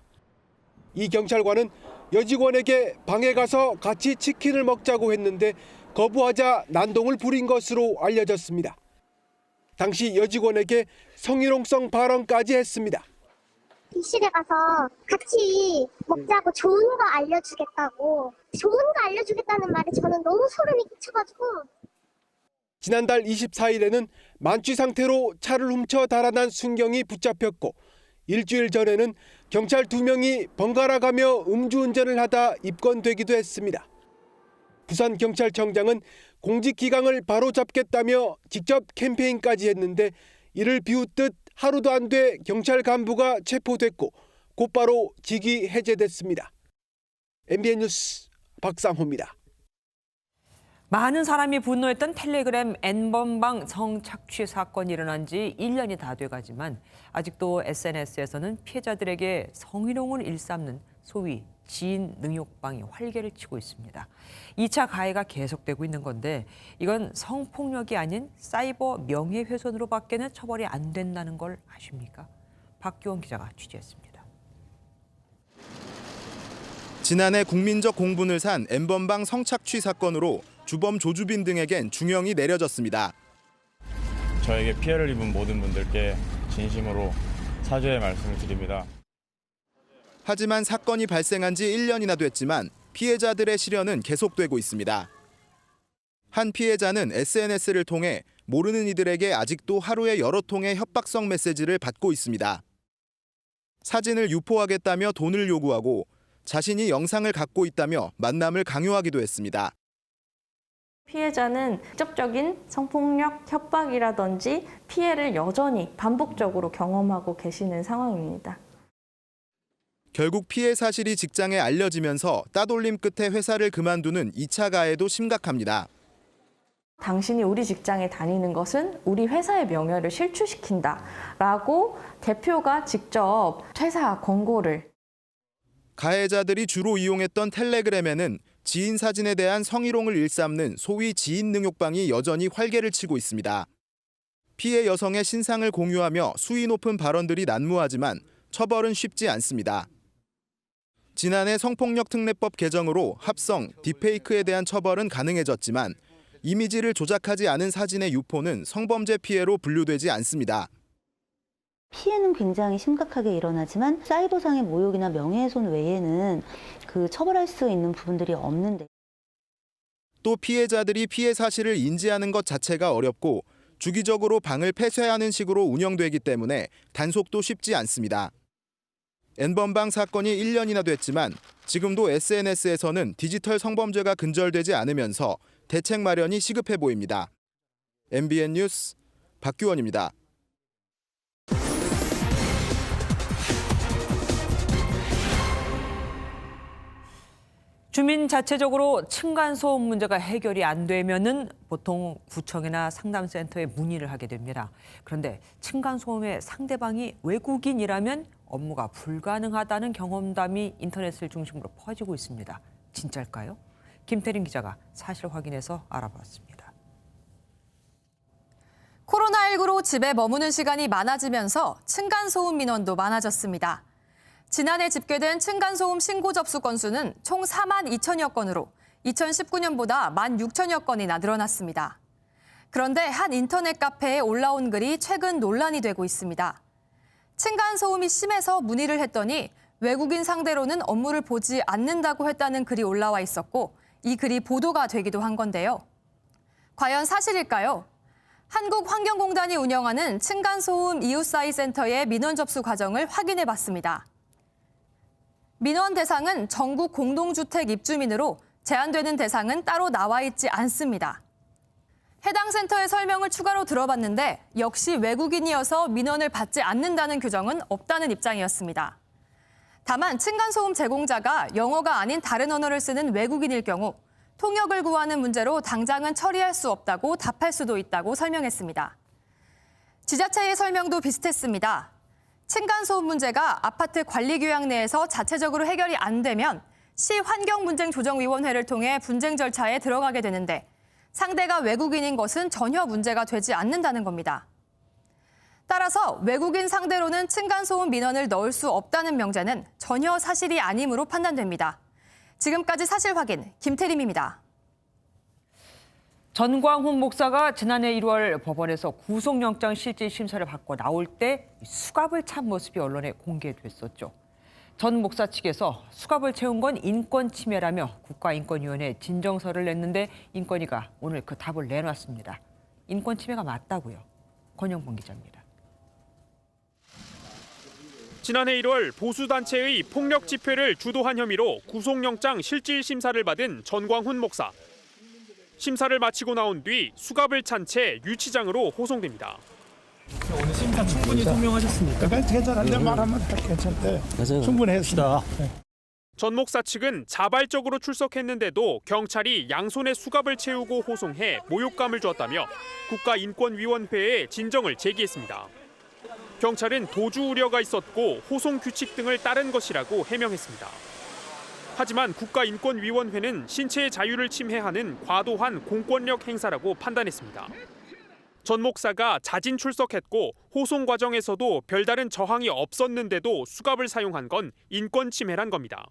이 경찰관은 여직원에게 방에 가서 같이 치킨을 먹자고 했는데 거부하자 난동을 부린 것으로 알려졌습니다. 당시 여직원에게 성희롱성 발언까지 했습니다. 집에 가서 같이 먹자고 좋은 거 알려주겠다고. 좋은 거 알려주겠다는 말에 저는 너무 소름이 끼쳐가지고. 지난달 24일에는 만취 상태로 차를 훔쳐 달아난 순경이 붙잡혔고 일주일 전에는 경찰 2명이 번갈아 가며 음주운전을 하다 입건되기도 했습니다. 부산경찰청장은 공직기강을 바로잡겠다며 직접 캠페인까지 했는데 이를 비웃듯 하루도 안 돼 경찰 간부가 체포됐고 곧바로 직위 해제됐습니다. MBN 뉴스 박상호입니다. 많은 사람이 분노했던 텔레그램 N번방 성착취 사건이 일어난 지 1년이 다 돼가지만 아직도 SNS에서는 피해자들에게 성희롱을 일삼는 소위 지인 능욕방이 활개를 치고 있습니다. 2차 가해가 계속되고 있는 건데 이건 성폭력이 아닌 사이버 명예훼손으로 밖에는 처벌이 안 된다는 걸 아십니까? 박규원 기자가 취재했습니다. 지난해 국민적 공분을 산 N번방 성착취 사건으로 주범 조주빈 등에겐 중형이 내려졌습니다. 저에게 피해를 입은 모든 분들께 진심으로 사죄의 말씀을 드립니다. 하지만 사건이 발생한 지 1년이나 됐지만 피해자들의 시련은 계속되고 있습니다. 한 피해자는 SNS를 통해 모르는 이들에게 아직도 하루에 여러 통의 협박성 메시지를 받고 있습니다. 사진을 유포하겠다며 돈을 요구하고 자신이 영상을 갖고 있다며 만남을 강요하기도 했습니다. 피해자는 직접적인 성폭력 협박이라든지 피해를 여전히 반복적으로 경험하고 계시는 상황입니다. 결국 피해 사실이 직장에 알려지면서 따돌림 끝에 회사를 그만두는 2차 가해도 심각합니다. 당신이 우리 직장에 다니는 것은 우리 회사의 명예를 실추시킨다라고 대표가 직접 퇴사 권고를. 가해자들이 주로 이용했던 텔레그램에는 지인 사진에 대한 성희롱을 일삼는 소위 지인 능욕방이 여전히 활개를 치고 있습니다. 피해 여성의 신상을 공유하며 수위 높은 발언들이 난무하지만 처벌은 쉽지 않습니다. 지난해 성폭력 특례법 개정으로 합성, 딥페이크에 대한 처벌은 가능해졌지만 이미지를 조작하지 않은 사진의 유포는 성범죄 피해로 분류되지 않습니다. 피해는 굉장히 심각하게 일어나지만 사이버상의 모욕이나 명예훼손 외에는 처벌할 수 있는 부분들이 없는데. 또 피해자들이 피해 사실을 인지하는 것 자체가 어렵고 주기적으로 방을 폐쇄하는 식으로 운영되기 때문에 단속도 쉽지 않습니다. N번방 사건이 1년이나 됐지만 지금도 SNS에서는 디지털 성범죄가 근절되지 않으면서 대책 마련이 시급해 보입니다. MBN 뉴스 박규원입니다. 주민 자체적으로 층간소음 문제가 해결이 안 되면은 보통 구청이나 상담센터에 문의를 하게 됩니다. 그런데 층간소음의 상대방이 외국인이라면 업무가 불가능하다는 경험담이 인터넷을 중심으로 퍼지고 있습니다. 진짜일까요? 김태린 기자가 사실 확인해서 알아봤습니다. 코로나19로 집에 머무는 시간이 많아지면서 층간소음 민원도 많아졌습니다. 지난해 집계된 층간소음 신고 접수 건수는 총 4만 2천여 건으로 2019년보다 1만 6천여 건이나 늘어났습니다. 그런데 한 인터넷 카페에 올라온 글이 최근 논란이 되고 있습니다. 층간소음이 심해서 문의를 했더니 외국인 상대로는 업무를 보지 않는다고 했다는 글이 올라와 있었고 이 글이 보도가 되기도 한 건데요. 과연 사실일까요? 한국환경공단이 운영하는 층간소음 이웃사이 센터의 민원 접수 과정을 확인해 봤습니다. 민원 대상은 전국 공동주택 입주민으로 제한되는 대상은 따로 나와 있지 않습니다. 해당 센터의 설명을 추가로 들어봤는데 역시 외국인이어서 민원을 받지 않는다는 규정은 없다는 입장이었습니다. 다만 층간소음 제공자가 영어가 아닌 다른 언어를 쓰는 외국인일 경우 통역을 구하는 문제로 당장은 처리할 수 없다고 답할 수도 있다고 설명했습니다. 지자체의 설명도 비슷했습니다. 층간소음 문제가 아파트 관리규약 내에서 자체적으로 해결이 안 되면 시환경분쟁조정위원회를 통해 분쟁 절차에 들어가게 되는데 상대가 외국인인 것은 전혀 문제가 되지 않는다는 겁니다. 따라서 외국인 상대로는 층간소음 민원을 넣을 수 없다는 명제는 전혀 사실이 아니므로 판단됩니다. 지금까지 사실 확인, 김태림입니다. 전광훈 목사가 지난해 1월 법원에서 구속영장 실질 심사를 받고 나올 때 수갑을 찬 모습이 언론에 공개됐었죠. 전 목사 측에서 수갑을 채운 건 인권 침해라며 국가인권위원회에 진정서를 냈는데 인권위가 오늘 그 답을 내놨습니다. 인권 침해가 맞다고요. 권영봉 기자입니다. 지난해 1월 보수단체의 폭력 집회를 주도한 혐의로 구속영장 실질 심사를 받은 전광훈 목사. 심사를 마치고 나온 뒤 수갑을 찬 채 유치장으로 호송됩니다. 오늘 심사 충분히 소명하셨습니까? 괜찮은데 말하면 괜찮대. 충분했다. 전 목사 측은 자발적으로 출석했는데도 경찰이 양손에 수갑을 채우고 호송해 모욕감을 주었다며 국가인권위원회에 진정을 제기했습니다. 경찰은 도주 우려가 있었고 호송 규칙 등을 따른 것이라고 해명했습니다. 하지만 국가인권위원회는 신체의 자유를 침해하는 과도한 공권력 행사라고 판단했습니다. 전 목사가 자진 출석했고 호송 과정에서도 별다른 저항이 없었는데도 수갑을 사용한 건 인권 침해란 겁니다.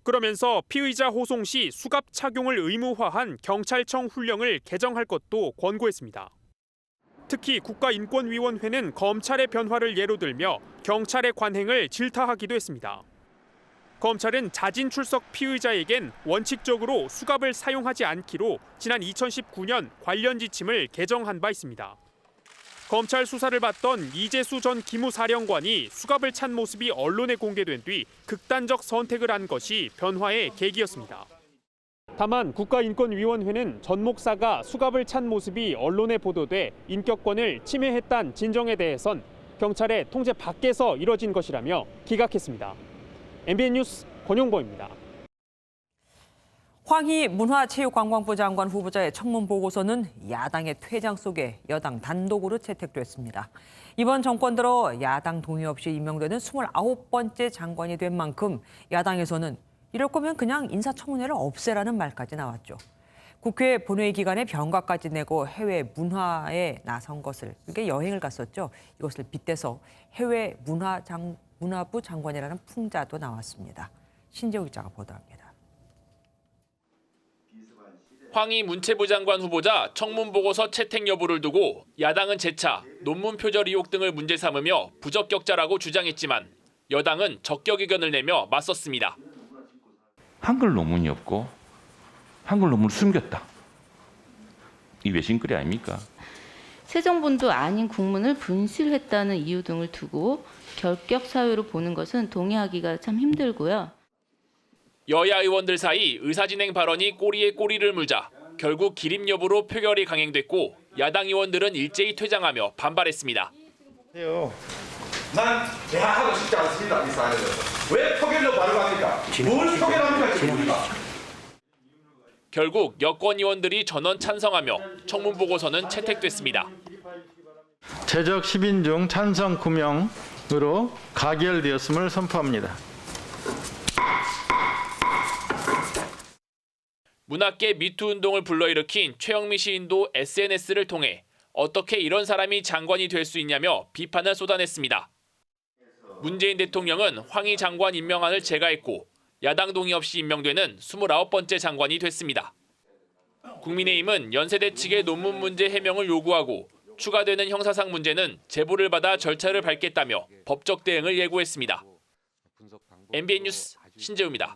그러면서 피의자 호송 시 수갑 착용을 의무화한 경찰청 훈령을 개정할 것도 권고했습니다. 특히 국가인권위원회는 검찰의 변화를 예로 들며 경찰의 관행을 질타하기도 했습니다. 검찰은 자진 출석 피의자에겐 원칙적으로 수갑을 사용하지 않기로 지난 2019년 관련 지침을 개정한 바 있습니다. 검찰 수사를 받던 이재수 전 기무사령관이 수갑을 찬 모습이 언론에 공개된 뒤 극단적 선택을 한 것이 변화의 계기였습니다. 다만 국가인권위원회는 전 목사가 수갑을 찬 모습이 언론에 보도돼 인격권을 침해했다는 진정에 대해선 경찰의 통제 밖에서 이뤄진 것이라며 기각했습니다. MBN 뉴스 권용보입니다. 황희 문화체육관광부 장관 후보자의 청문 보고서는 야당의 퇴장 속에 여당 단독으로 채택됐습니다. 이번 정권 들어 야당 동의 없이 임명되는 29번째 장관이 된 만큼 야당에서는 이럴 거면 그냥 인사청문회를 없애라는 말까지 나왔죠. 국회 본회의 기간에 병가까지 내고 해외 문화에 나선 것을, 그게 여행을 갔었죠. 이것을 빗대서 해외 문화부 장관이라는 풍자도 나왔습니다. 신재우 기자가 보도합니다. 황희 문체부 장관 후보자 청문 보고서 채택 여부를 두고 야당은 재차 논문 표절 의혹 등을 문제 삼으며 부적격자라고 주장했지만 여당은 적격 의견을 내며 맞섰습니다. 한글 논문이 없고 한글 논문을 숨겼다. 이 외신거리 아닙니까? 새 정본도 아닌 국문을 분실했다는 이유 등을 두고 결격 사유로 보는 것은 동의하기가 참 힘들고요. 여야 의원들 사이 의사진행 발언이 꼬리에 꼬리를 물자 결국 기림 여부로 표결이 강행됐고 야당 의원들은 일제히 퇴장하며 반발했습니다. 난 대화하고 싶지 않습니다. 이 사안에 대해서. 왜 표결로 발언합니까? 뭘 표결합니까? 결국 여권 의원들이 전원 찬성하며 청문 보고서는 채택됐습니다. 최적 10인 중 찬성 9명으로 가결되었음을 선포합니다. 문학계 미투 운동을 불러일으킨 최영미 시인도 SNS를 통해 어떻게 이런 사람이 장관이 될 수 있냐며 비판을 쏟아냈습니다. 문재인 대통령은 황희 장관 임명안을 제거했고 야당 동의 없이 임명되는 29번째 장관이 됐습니다. 국민의힘은 연세대 측의 논문 문제 해명을 요구하고 추가되는 형사상 문제는 제보를 받아 절차를 밟겠다며 법적 대응을 예고했습니다. MBN 뉴스 신재우입니다.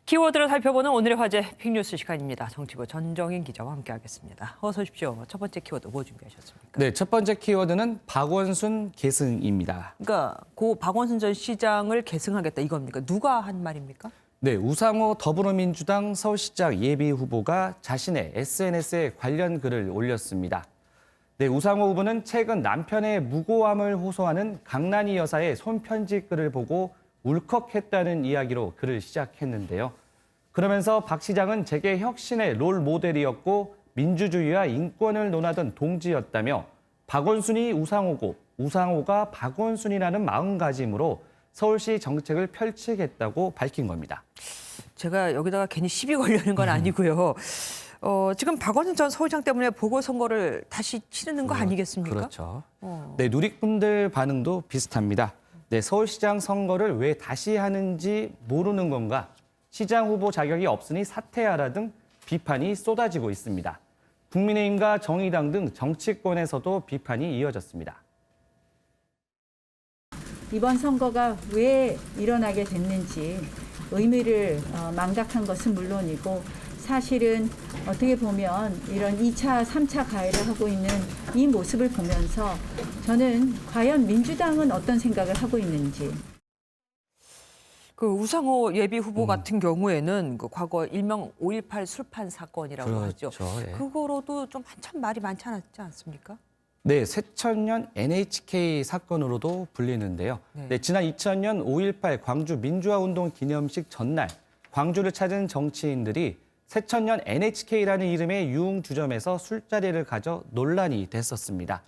키워드를 살펴보는 오늘의 화제 픽뉴스 시간입니다. 정치부 전정인 기자와 함께하겠습니다. 어서 오십시오. 첫 번째 키워드 뭐 준비하셨습니까? 네, 첫 번째 키워드는 박원순 계승입니다. 그러니까 고 박원순 전 시장을 계승하겠다 이겁니까? 누가 한 말입니까? 네, 우상호 더불어민주당 서울시장 예비 후보가 자신의 SNS에 관련 글을 올렸습니다. 네, 우상호 후보는 최근 남편의 무고함을 호소하는 강란이 여사의 손편지 글을 보고 울컥했다는 이야기로 글을 시작했는데요. 그러면서 박 시장은 제게 혁신의 롤 모델이었고 민주주의와 인권을 논하던 동지였다며 박원순이 우상호고 우상호가 박원순이라는 마음가짐으로 서울시 정책을 펼치겠다고 밝힌 겁니다. 제가 여기다가 괜히 시비 걸려는 건 아니고요. 지금 박원순 전 서울시장 때문에 보궐선거를 다시 치르는 거 아니겠습니까? 그렇죠. 네, 누리꾼들 반응도 비슷합니다. 네, 서울시장 선거를 왜 다시 하는지 모르는 건가? 시장 후보 자격이 없으니 사퇴하라 등 비판이 쏟아지고 있습니다. 국민의힘과 정의당 등 정치권에서도 비판이 이어졌습니다. 이번 선거가 왜 일어나게 됐는지 의미를 망각한 것은 물론이고 사실은 어떻게 보면 이런 2차, 3차 가해를 하고 있는 이 모습을 보면서 저는 과연 민주당은 어떤 생각을 하고 있는지. 그 우상호 예비 후보 같은 경우에는 그 과거 일명 5.18 술판 사건이라고 그렇죠. 하죠. 예. 그거로도 좀 한참 말이 많지 않았지 않습니까? 네, 새천년 NHK 사건으로도 불리는데요. 네, 지난 2000년 5.18 광주 민주화운동 기념식 전날 광주를 찾은 정치인들이 새천년 NHK라는 이름의 유흥주점에서 술자리를 가져 논란이 됐었습니다.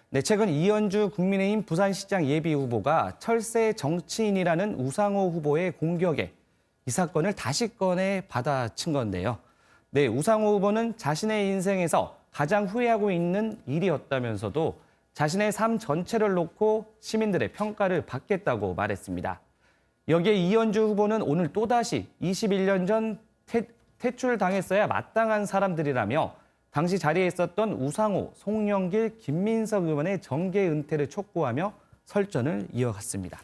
네, 최근 이현주 국민의힘 부산시장 예비 후보가 철새 정치인이라는 우상호 후보의 공격에 이 사건을 다시 꺼내 받아친 건데요. 네, 우상호 후보는 자신의 인생에서 가장 후회하고 있는 일이었다면서도 자신의 삶 전체를 놓고 시민들의 평가를 받겠다고 말했습니다. 여기에 이현주 후보는 오늘 또다시 21년 전 퇴출당했어야 마땅한 사람들이라며 당시 자리에 있었던 우상호, 송영길, 김민석 의원의 정계 은퇴를 촉구하며 설전을 이어갔습니다.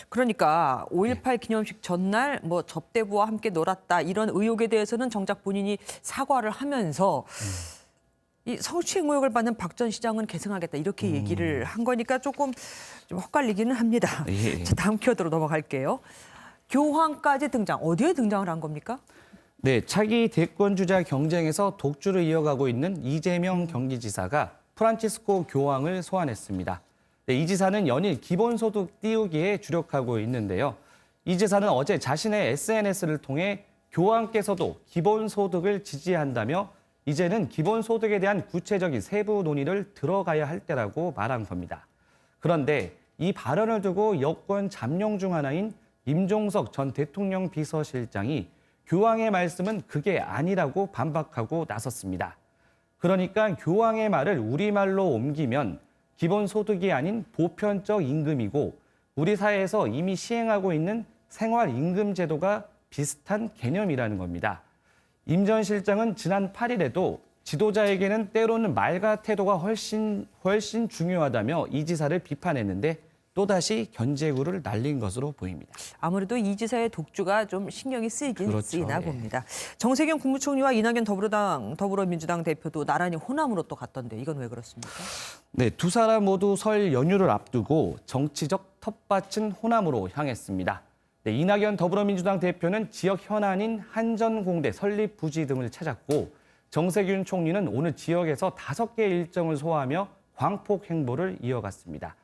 그러니까 5.18 기념식 전날 뭐 접대부와 함께 놀았다 이런 의혹에 대해서는 정작 본인이 사과를 하면서 이 성추행 의혹을 받는 박 전 시장은 계승하겠다 이렇게 얘기를 한 거니까 조금 좀 헛갈리기는 합니다. 예. 자, 다음 키워드로 넘어갈게요. 교황까지 등장. 어디에 등장을 한 겁니까? 네, 차기 대권 주자 경쟁에서 독주를 이어가고 있는 이재명 경기지사가 프란치스코 교황을 소환했습니다. 네, 이 지사는 연일 기본소득 띄우기에 주력하고 있는데요. 이 지사는 어제 자신의 SNS를 통해 교황께서도 기본소득을 지지한다며 이제는 기본소득에 대한 구체적인 세부 논의를 들어가야 할 때라고 말한 겁니다. 그런데 이 발언을 두고 여권 잠룡 중 하나인 임종석 전 대통령 비서실장이 교황의 말씀은 그게 아니라고 반박하고 나섰습니다. 그러니까 교황의 말을 우리말로 옮기면 기본소득이 아닌 보편적 임금이고 우리 사회에서 이미 시행하고 있는 생활임금제도가 비슷한 개념이라는 겁니다. 임 전 실장은 지난 8일에도 지도자에게는 때로는 말과 태도가 훨씬 중요하다며 이 지사를 비판했는데 또다시 견제구를 날린 것으로 보입니다. 아무래도 이 지사의 독주가 좀 신경이 쓰이긴 그렇죠. 쓰이나 봅니다. 정세균 국무총리와 이낙연 더불어민주당 대표도 나란히 호남으로 또 갔던데 이건 왜 그렇습니까? 네, 두 사람 모두 설 연휴를 앞두고 정치적 텃밭은 호남으로 향했습니다. 네, 이낙연 더불어민주당 대표는 지역 현안인 한전공대 설립 부지 등을 찾았고 정세균 총리는 오늘 지역에서 5개 일정을 소화하며 광폭 행보를 이어갔습니다.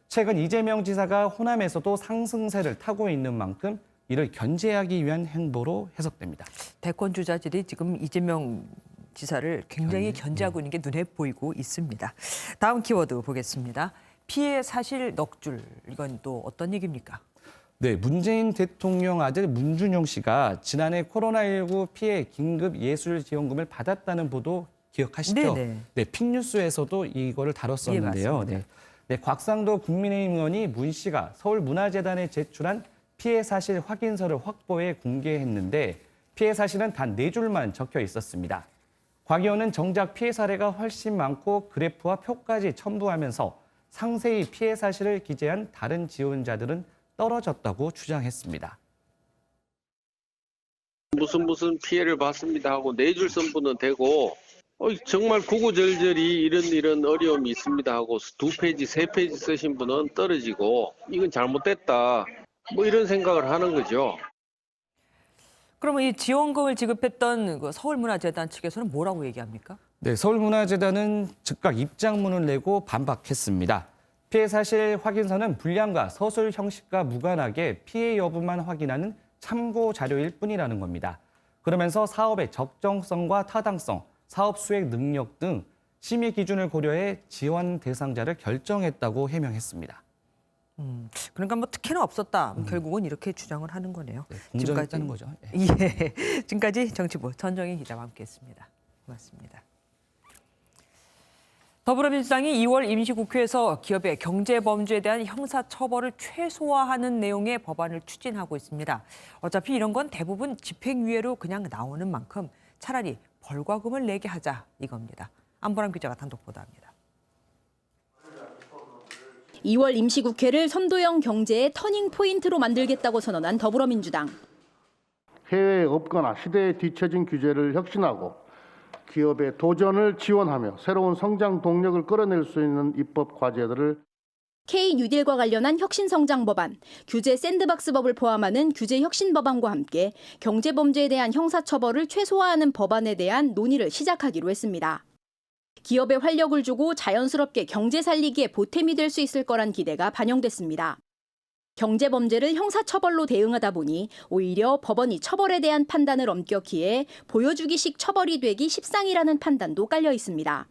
최근 이재명 지사가 호남에서도 상승세를 타고 있는 만큼 이를 견제하기 위한 행보로 해석됩니다. 대권 주자들이 지금 이재명 지사를 굉장히 견제하고 있는 게 눈에 보이고 있습니다. 다음 키워드 보겠습니다. 피해 사실 넋줄. 이건 또 어떤 얘기입니까? 네, 문재인 대통령 아들 문준용 씨가 지난해 코로나19 피해 긴급 예술 지원금을 받았다는 보도 기억하시죠? 네네. 네, 픽뉴스에서도 이거를 다뤘었는데요. 예, 네, 곽상도 국민의힘 의원이 문 씨가 서울문화재단에 제출한 피해 사실 확인서를 확보해 공개했는데 피해 사실은 단 4줄만 적혀 있었습니다. 곽 의원은 정작 피해 사례가 훨씬 많고 그래프와 표까지 첨부하면서 상세히 피해 사실을 기재한 다른 지원자들은 떨어졌다고 주장했습니다. 무슨 피해를 봤습니다 하고 4줄 선부는 되고 정말 구구절절히 이런 어려움이 있습니다 하고 2페이지, 3페이지 쓰신 분은 떨어지고 이건 잘못됐다 뭐 이런 생각을 하는 거죠. 그러면 이 지원금을 지급했던 그 서울문화재단 측에서는 뭐라고 얘기합니까? 네, 서울문화재단은 즉각 입장문을 내고 반박했습니다. 피해 사실 확인서는 분량과 서술 형식과 무관하게 피해 여부만 확인하는 참고 자료일 뿐이라는 겁니다. 그러면서 사업의 적정성과 타당성, 사업 수행 능력 등 심의 기준을 고려해 지원 대상자를 결정했다고 해명했습니다. 그러니까 뭐 특혜는 없었다. 결국은 이렇게 주장을 하는 거네요. 네, 공정했다는 거죠. 예. 지금까지 정치부 전정희 기자와 함께했습니다. 고맙습니다. 더불어민주당이 2월 임시국회에서 기업의 경제범죄에 대한 형사처벌을 최소화하는 내용의 법안을 추진하고 있습니다. 어차피 이런 건 대부분 집행유예로 그냥 나오는 만큼 차라리 벌과금을 내게 하자 이겁니다. 안보람 기자가 단독 보도합니다. 2월 임시국회를 선도형 경제의 터닝포인트로 만들겠다고 선언한 더불어민주당. 해외에 없거나 시대에 뒤처진 규제를 혁신하고 기업의 도전을 지원하며 새로운 성장 동력을 끌어낼 수 있는 입법 과제들을 K-뉴딜과 관련한 혁신성장 법안, 규제 샌드박스법을 포함하는 규제 혁신 법안과 함께 경제범죄에 대한 형사처벌을 최소화하는 법안에 대한 논의를 시작하기로 했습니다. 기업에 활력을 주고 자연스럽게 경제 살리기에 보탬이 될 수 있을 거란 기대가 반영됐습니다. 경제범죄를 형사처벌로 대응하다 보니 오히려 법원이 처벌에 대한 판단을 엄격히해 보여주기식 처벌이 되기 십상이라는 판단도 깔려 있습니다.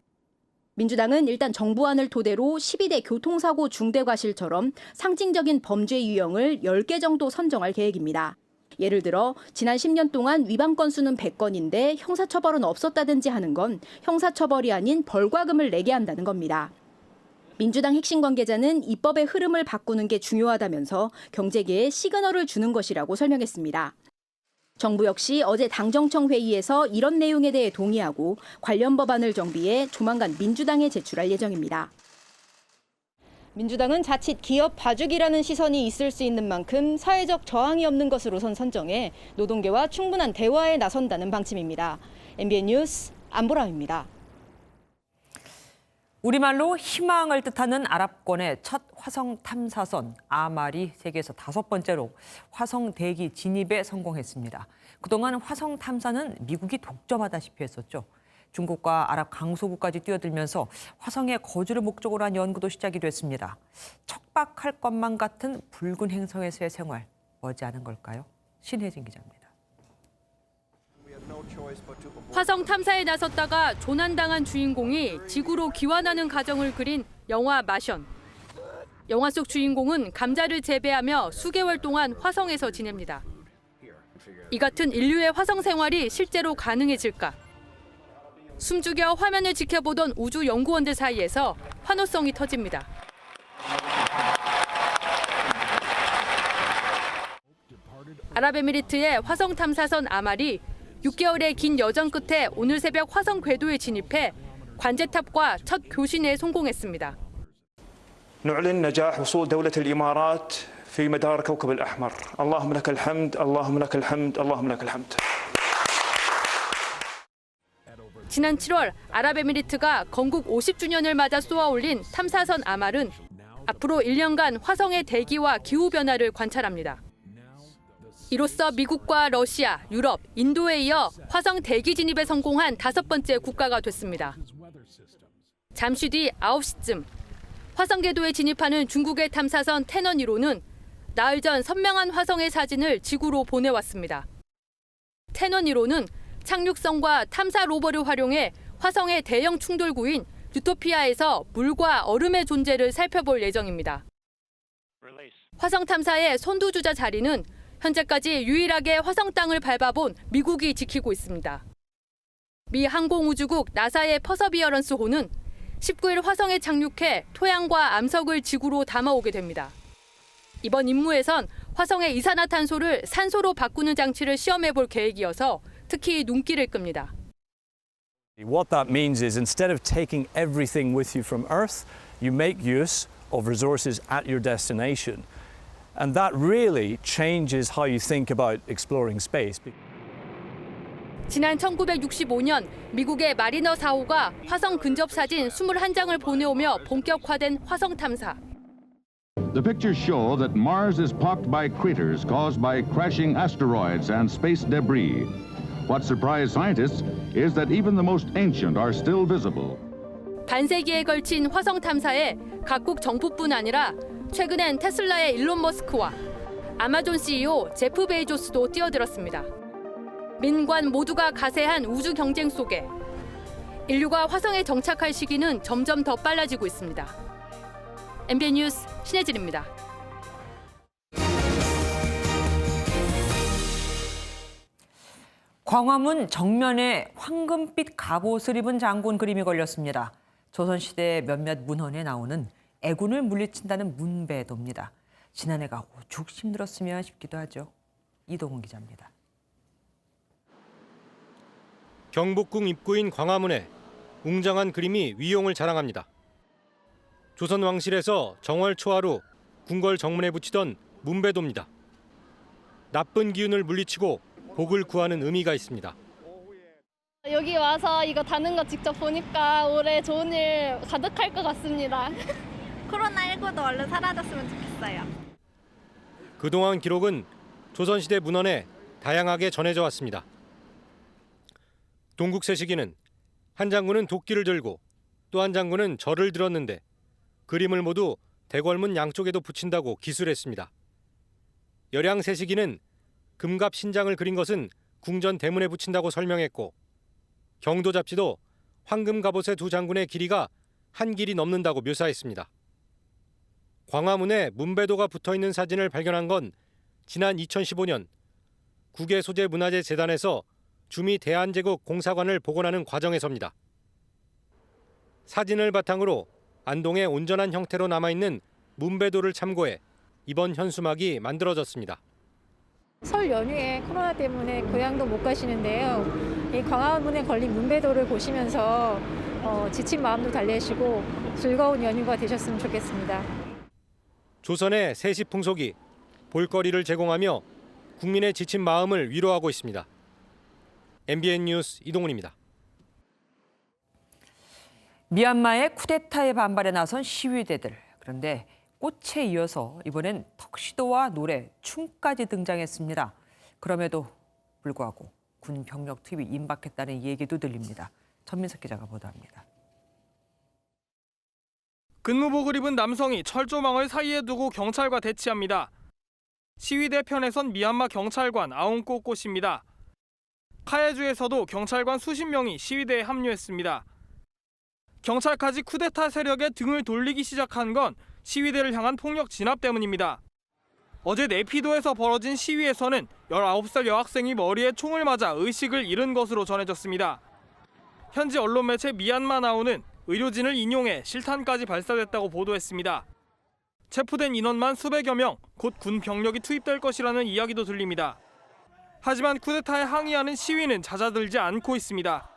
민주당은 일단 정부안을 토대로 12대 교통사고 중대과실처럼 상징적인 범죄 유형을 10개 정도 선정할 계획입니다. 예를 들어 지난 10년 동안 위반 건수는 100건인데 형사처벌은 없었다든지 하는 건 형사처벌이 아닌 벌과금을 내게 한다는 겁니다. 민주당 핵심 관계자는 입법의 흐름을 바꾸는 게 중요하다면서 경제계에 시그널을 주는 것이라고 설명했습니다. 정부 역시 어제 당정청 회의에서 이런 내용에 대해 동의하고 관련 법안을 정비해 조만간 민주당에 제출할 예정입니다. 민주당은 자칫 기업 봐주기라는 시선이 있을 수 있는 만큼 사회적 저항이 없는 것으로선 선정해 노동계와 충분한 대화에 나선다는 방침입니다. MBN 뉴스 안보람입니다. 우리말로 희망을 뜻하는 아랍권의 첫 화성 탐사선 아말이 세계에서 5번째로 화성 대기 진입에 성공했습니다. 그동안 화성 탐사는 미국이 독점하다시피 했었죠. 중국과 아랍 강소국까지 뛰어들면서 화성에 거주를 목적으로 한 연구도 시작이 됐습니다. 척박할 것만 같은 붉은 행성에서의 생활, 머지않은 걸까요? 신혜진 기자입니다. 화성 탐사에 나섰다가 조난당한 주인공이 지구로 귀환하는 과정을 그린 영화 마션. 영화 속 주인공은 감자를 재배하며 수개월 동안 화성에서 지냅니다. 이 같은 인류의 화성 생활이 실제로 가능해질까? 숨죽여 화면을 지켜보던 우주 연구원들 사이에서 환호성이 터집니다. 아랍에미리트의 화성 탐사선 아말이 6개월의 긴 여정 끝에 오늘 새벽 화성 궤도에 진입해 관제탑과 첫 교신에 성공했습니다. نعلن نجاح وصول دولة الإمارات في مدار كوكب الأحمر. اللهم لك الحمد، اللهم لك الحمد، اللهم لك الحمد. 지난 7월 아랍에미리트가 건국 50주년을 맞아 쏘아올린 탐사선 아말은 앞으로 1년간 화성의 대기와 기후 변화를 관찰합니다. 이로써 미국과 러시아, 유럽, 인도에 이어 화성 대기 진입에 성공한 5번째 국가가 됐습니다. 잠시 뒤 9시쯤 화성 궤도에 진입하는 중국의 탐사선 태넌 1호는 나흘 전 선명한 화성의 사진을 지구로 보내왔습니다. 태넌 1호는 착륙선과 탐사 로버를 활용해 화성의 대형 충돌구인 유토피아에서 물과 얼음의 존재를 살펴볼 예정입니다. 화성 탐사의 선두주자 자리는 현재까지 유일하게 화성 땅을 밟아본 미국이 지키고 있습니다. 미 항공우주국 나사의 퍼서비어런스 호는 19일 화성에 착륙해 토양과 암석을 지구로 담아오게 됩니다. 이번 임무에선 화성의 이산화탄소를 산소로 바꾸는 장치를 시험해 볼 계획이어서 특히 눈길을 끕니다. What that means is instead of taking everything with you from Earth, you make use of resources at your destination. And that really changes how you think about exploring space. 지난 1965년 미국의 마리너 4호가 화성 근접 사진 21장을 보내오며 본격화된 화성 탐사. The pictures show that Mars is pocked by craters caused by crashing asteroids and space debris. What surprised scientists is that even the most ancient are still visible. 반세기에 걸친 화성 탐사에 각국 정부뿐 아니라 최근엔 테슬라의 일론 머스크와 아마존 CEO 제프 베이조스도 뛰어들었습니다. 민관 모두가 가세한 우주 경쟁 속에 인류가 화성에 정착할 시기는 점점 더 빨라지고 있습니다. MBN 뉴스 신혜진입니다. 광화문 정면에 황금빛 갑옷을 입은 장군 그림이 걸렸습니다. 조선시대 몇몇 문헌에 나오는 애군을 물리친다는 문배도입니다. 지난해가 오죽 힘들었으면 싶기도 하죠. 이동훈 기자입니다. 경복궁 입구인 광화문에 웅장한 그림이 위용을 자랑합니다. 조선 왕실에서 정월 초하루 궁궐 정문에 붙이던 문배도입니다. 나쁜 기운을 물리치고 복을 구하는 의미가 있습니다. 여기 와서 이거 다는 거 직접 보니까 올해 좋은 일 가득할 것 같습니다. 코로나19도 얼른 사라졌으면 좋겠어요. 그동안 기록은 조선시대 문헌에 다양하게 전해져 왔습니다. 동국세시기는 한 장군은 도끼를 들고 또 한 장군은 절을 들었는데 그림을 모두 대궐문 양쪽에도 붙인다고 기술했습니다. 열양세시기는 금갑 신장을 그린 것은 궁전 대문에 붙인다고 설명했고 경도잡지도 황금 갑옷의 두 장군의 길이가 한 길이 넘는다고 묘사했습니다. 광화문에 문배도가 붙어있는 사진을 발견한 건 지난 2015년 국외소재문화재재단에서 주미 대한제국 공사관을 복원하는 과정에서입니다. 사진을 바탕으로 안동의 온전한 형태로 남아있는 문배도를 참고해 이번 현수막이 만들어졌습니다. 설 연휴에 코로나 때문에 고향도 못 가시는데요. 이 광화문에 걸린 문배도를 보시면서 지친 마음도 달래시고 즐거운 연휴가 되셨으면 좋겠습니다. 조선의 세시 풍속이 볼거리를 제공하며 국민의 지친 마음을 위로하고 있습니다. MBN 뉴스 이동훈입니다. 미얀마의 쿠데타에 반발해 나선 시위대들. 그런데 꽃에 이어서 이번엔 턱시도와 노래, 춤까지 등장했습니다. 그럼에도 불구하고 군 병력 투입이 임박했다는 얘기도 들립니다. 전민석 기자가 보도합니다. 근무복을 입은 남성이 철조망을 사이에 두고 경찰과 대치합니다. 시위대 편에 선 미얀마 경찰관 아웅꼬꽃입니다. 카예주에서도 경찰관 수십 명이 시위대에 합류했습니다. 경찰까지 쿠데타 세력에 등을 돌리기 시작한 건 시위대를 향한 폭력 진압 때문입니다. 어제 네피도에서 벌어진 시위에서는 19살 여학생이 머리에 총을 맞아 의식을 잃은 것으로 전해졌습니다. 현지 언론 매체 미얀마나우는 의료진을 인용해 실탄까지 발사됐다고 보도했습니다. 체포된 인원만 수백여 명, 곧 군 병력이 투입될 것이라는 이야기도 들립니다. 하지만 쿠데타에 항의하는 시위는 잦아들지 않고 있습니다.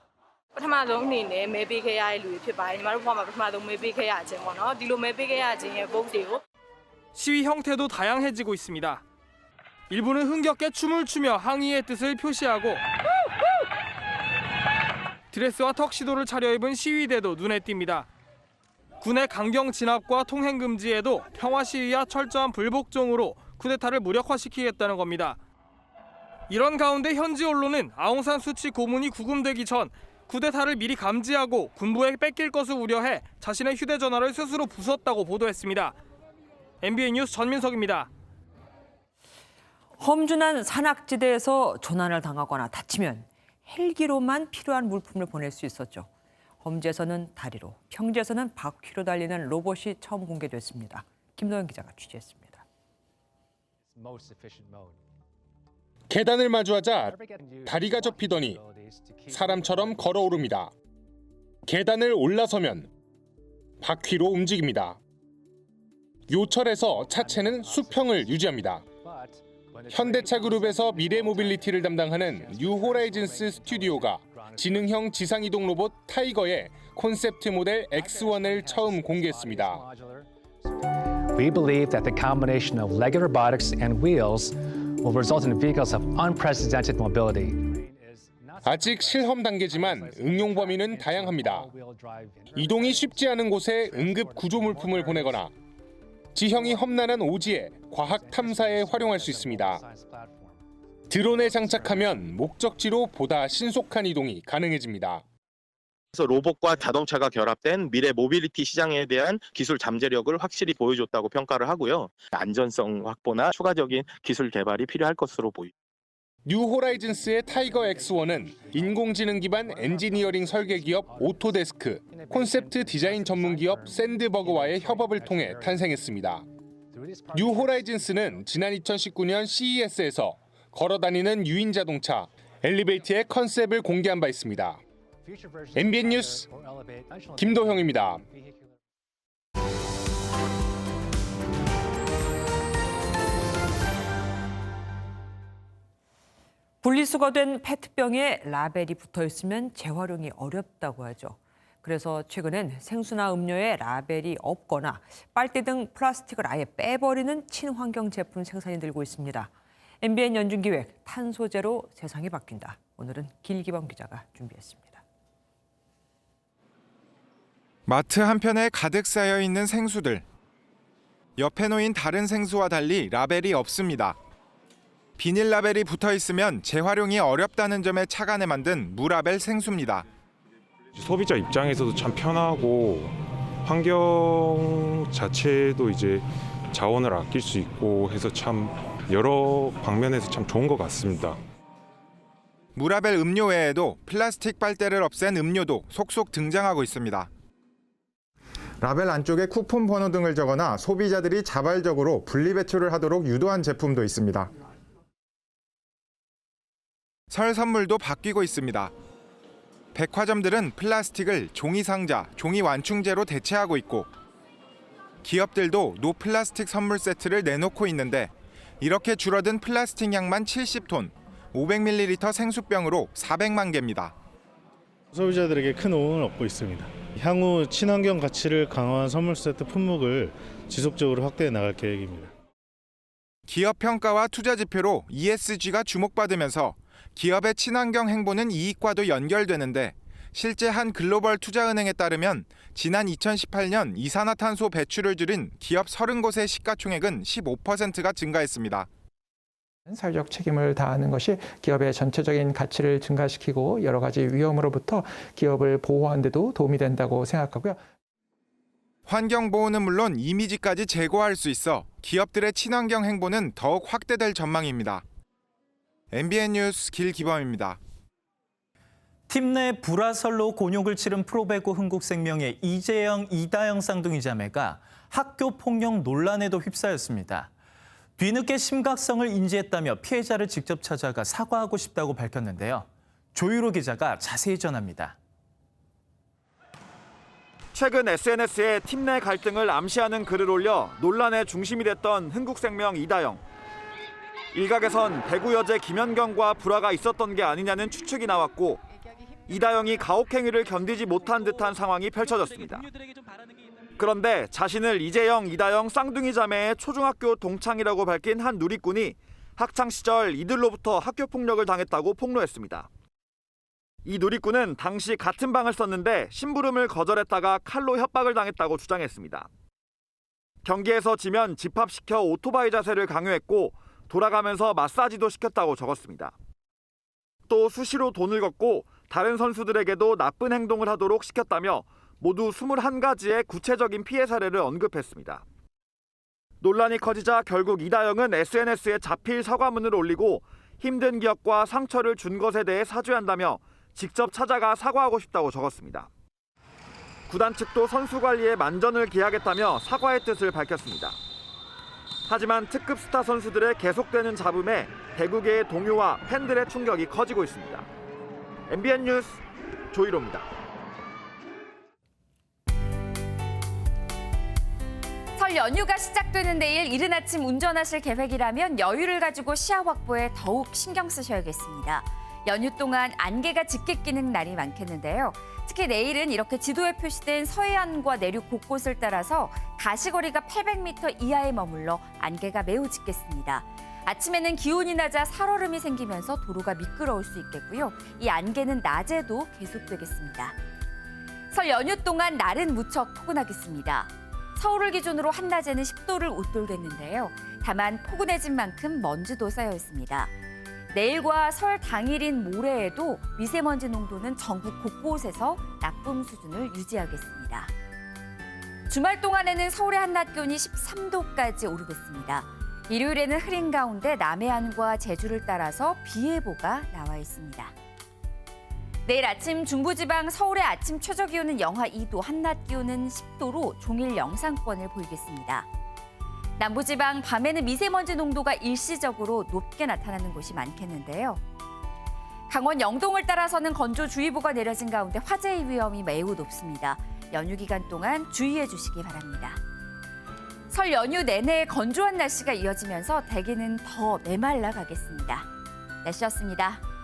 시위 형태도 다양해지고 있습니다. 일부는 흥겹게 춤을 추며 항의의 뜻을 표시하고 드레스와 턱시도를 차려입은 시위대도 눈에 띕니다. 군의 강경 진압과 통행 금지에도 평화 시위와 철저한 불복종으로 쿠데타를 무력화시키겠다는 겁니다. 이런 가운데 현지 언론은 아웅산 수치 고문이 구금되기 전 쿠데타를 미리 감지하고 군부에 뺏길 것을 우려해 자신의 휴대전화를 스스로 부쉈다고 보도했습니다. MBN 뉴스 전민석입니다. 험준한 산악지대에서 조난을 당하거나 다치면 헬기로만 필요한 물품을 보낼 수 있었죠. 험지에서는 다리로, 평지에서는 바퀴로 달리는 로봇이 처음 공개됐습니다. 김도현 기자가 취재했습니다. 계단을 마주하자 다리가 접히더니 사람처럼 걸어오릅니다. 계단을 올라서면 바퀴로 움직입니다. 요철에서 차체는 수평을 유지합니다. 현대차 그룹에서 미래 모빌리티를 담당하는 뉴호라이즌스 스튜디오가 지능형 지상이동 로봇 타이거의 콘셉트 모델 X1을 처음 공개했습니다. We believe that the combination of Lego robotics and wheels will result in vehicles of unprecedented mobility. 아직 실험 단계지만 응용 범위는 다양합니다. 이동이 쉽지 않은 곳에 응급 구조 물품을 보내거나 지형이 험난한 오지에 과학 탐사에 활용할 수 있습니다. 드론에 장착하면 목적지로 보다 신속한 이동이 가능해집니다. 그래서 로봇과 자동차가 결합된 미래 모빌리티 시장에 대한 기술 잠재력을 확실히 보여줬다고 평가를 하고요. 안전성 확보나 추가적인 기술 개발이 필요할 것으로 보입니다. 뉴호라이즌스의 타이거 X1은 인공지능 기반 엔지니어링 설계 기업 오토데스크, 콘셉트 디자인 전문 기업 샌드버그와의 협업을 통해 탄생했습니다. 뉴호라이즌스는 지난 2019년 CES에서 걸어다니는 유인 자동차 엘리베이트의 컨셉을 공개한 바 있습니다. MBN 뉴스 김도형입니다. 분리수거 된 페트병에 라벨이 붙어 있으면 재활용이 어렵다고 하죠. 그래서 최근엔 생수나 음료에 라벨이 없거나 빨대 등 플라스틱을 아예 빼버리는 친환경 제품 생산이 늘고 있습니다. MBN 연중기획 탄소제로 세상이 바뀐다. 오늘은 길기범 기자가 준비했습니다. 마트 한편에 가득 쌓여 있는 생수들. 옆에 놓인 다른 생수와 달리 라벨이 없습니다. 비닐 라벨이 붙어 있으면 재활용이 어렵다는 점에 착안해 만든 무라벨 생수입니다. 소비자 입장에서도 참 편하고 환경 자체도 이제 자원을 아낄 수 있고 해서 참 여러 방면에서 참 좋은 것 같습니다. 무라벨 음료 외에도 플라스틱 빨대를 없앤 음료도 속속 등장하고 있습니다. 라벨 안쪽에 쿠폰 번호 등을 적거나 소비자들이 자발적으로 분리배출을 하도록 유도한 제품도 있습니다. 설 선물도 바뀌고 있습니다. 백화점들은 플라스틱을 종이 상자, 종이 완충제로 대체하고 있고 기업들도 노 플라스틱 선물 세트를 내놓고 있는데 이렇게 줄어든 플라스틱 양만 70톤, 500ml 생수병으로 400만 개입니다. 소비자들에게 큰 호응을 얻고 있습니다. 향후 친환경 가치를 강화한 선물 세트 품목을 지속적으로 확대해 나갈 계획입니다. 기업 평가와 투자 지표로 ESG가 주목받으면서 기업의 친환경 행보는 이익과도 연결되는데 실제 한 글로벌 투자은행에 따르면 지난 2018년 이산화탄소 배출을 줄인 기업 30곳의 시가총액은 15%가 증가했습니다. 사회적 책임을 다하는 것이 기업의 전체적인 가치를 증가시키고 여러 가지 위험으로부터 기업을 보호하는 데도 도움이 된다고 생각하고요. 환경보호는 물론 이미지까지 제고할 수 있어 기업들의 친환경 행보는 더욱 확대될 전망입니다. MBN 뉴스 길기범입니다. 팀 내 불화설로 곤욕을 치른 프로배구 흥국생명의 이재영, 이다영 쌍둥이 자매가 학교 폭력 논란에도 휩싸였습니다. 뒤늦게 심각성을 인지했다며 피해자를 직접 찾아가 사과하고 싶다고 밝혔는데요. 조유로 기자가 자세히 전합니다. 최근 SNS에 팀 내 갈등을 암시하는 글을 올려 논란의 중심이 됐던 흥국생명 이다영. 일각에선 배구 여제 김연경과 불화가 있었던 게 아니냐는 추측이 나왔고 이다영이 가혹행위를 견디지 못한 듯한 상황이 펼쳐졌습니다. 그런데 자신을 이재영, 이다영 쌍둥이 자매의 초중학교 동창이라고 밝힌 한 누리꾼이 학창 시절 이들로부터 학교 폭력을 당했다고 폭로했습니다. 이 누리꾼은 당시 같은 방을 썼는데 심부름을 거절했다가 칼로 협박을 당했다고 주장했습니다. 경기에서 지면 집합시켜 오토바이 자세를 강요했고 돌아가면서 마사지도 시켰다고 적었습니다. 또 수시로 돈을 걷고 다른 선수들에게도 나쁜 행동을 하도록 시켰다며 모두 21가지의 구체적인 피해 사례를 언급했습니다. 논란이 커지자 결국 이다영은 SNS에 자필 사과문을 올리고 힘든 기억과 상처를 준 것에 대해 사죄한다며 직접 찾아가 사과하고 싶다고 적었습니다. 구단 측도 선수 관리에 만전을 기하겠다며 사과의 뜻을 밝혔습니다. 하지만 특급 스타 선수들의 계속되는 잡음에 배구계의 동요와 팬들의 충격이 커지고 있습니다. MBN 뉴스 조이로입니다. 설 연휴가 시작되는 내일 이른 아침 운전하실 계획이라면 여유를 가지고 시야 확보에 더욱 신경 쓰셔야겠습니다. 연휴 동안 안개가 짙게 끼는 날이 많겠는데요. 특히 내일은 이렇게 지도에 표시된 서해안과 내륙 곳곳을 따라서 가시거리가 800m 이하에 머물러 안개가 매우 짙겠습니다. 아침에는 기온이 낮아 살얼음이 생기면서 도로가 미끄러울 수 있겠고요. 이 안개는 낮에도 계속되겠습니다. 설 연휴 동안 날은 무척 포근하겠습니다. 서울을 기준으로 한낮에는 10도를 웃돌겠는데요. 다만 포근해진 만큼 먼지도 쌓여 있습니다. 내일과 설 당일인 모레에도 미세먼지 농도는 전국 곳곳에서 나쁨 수준을 유지하겠습니다. 주말 동안에는 서울의 한낮 기온이 13도까지 오르겠습니다. 일요일에는 흐린 가운데 남해안과 제주를 따라서 비 예보가 나와 있습니다. 내일 아침 중부지방 서울의 아침 최저 기온은 영하 2도, 한낮 기온은 10도로 종일 영상권을 보이겠습니다. 남부지방 밤에는 미세먼지 농도가 일시적으로 높게 나타나는 곳이 많겠는데요. 강원 영동을 따라서는 건조주의보가 내려진 가운데 화재의 위험이 매우 높습니다. 연휴 기간 동안 주의해 주시기 바랍니다. 설 연휴 내내 건조한 날씨가 이어지면서 대기는 더 메말라 가겠습니다. 날씨였습니다.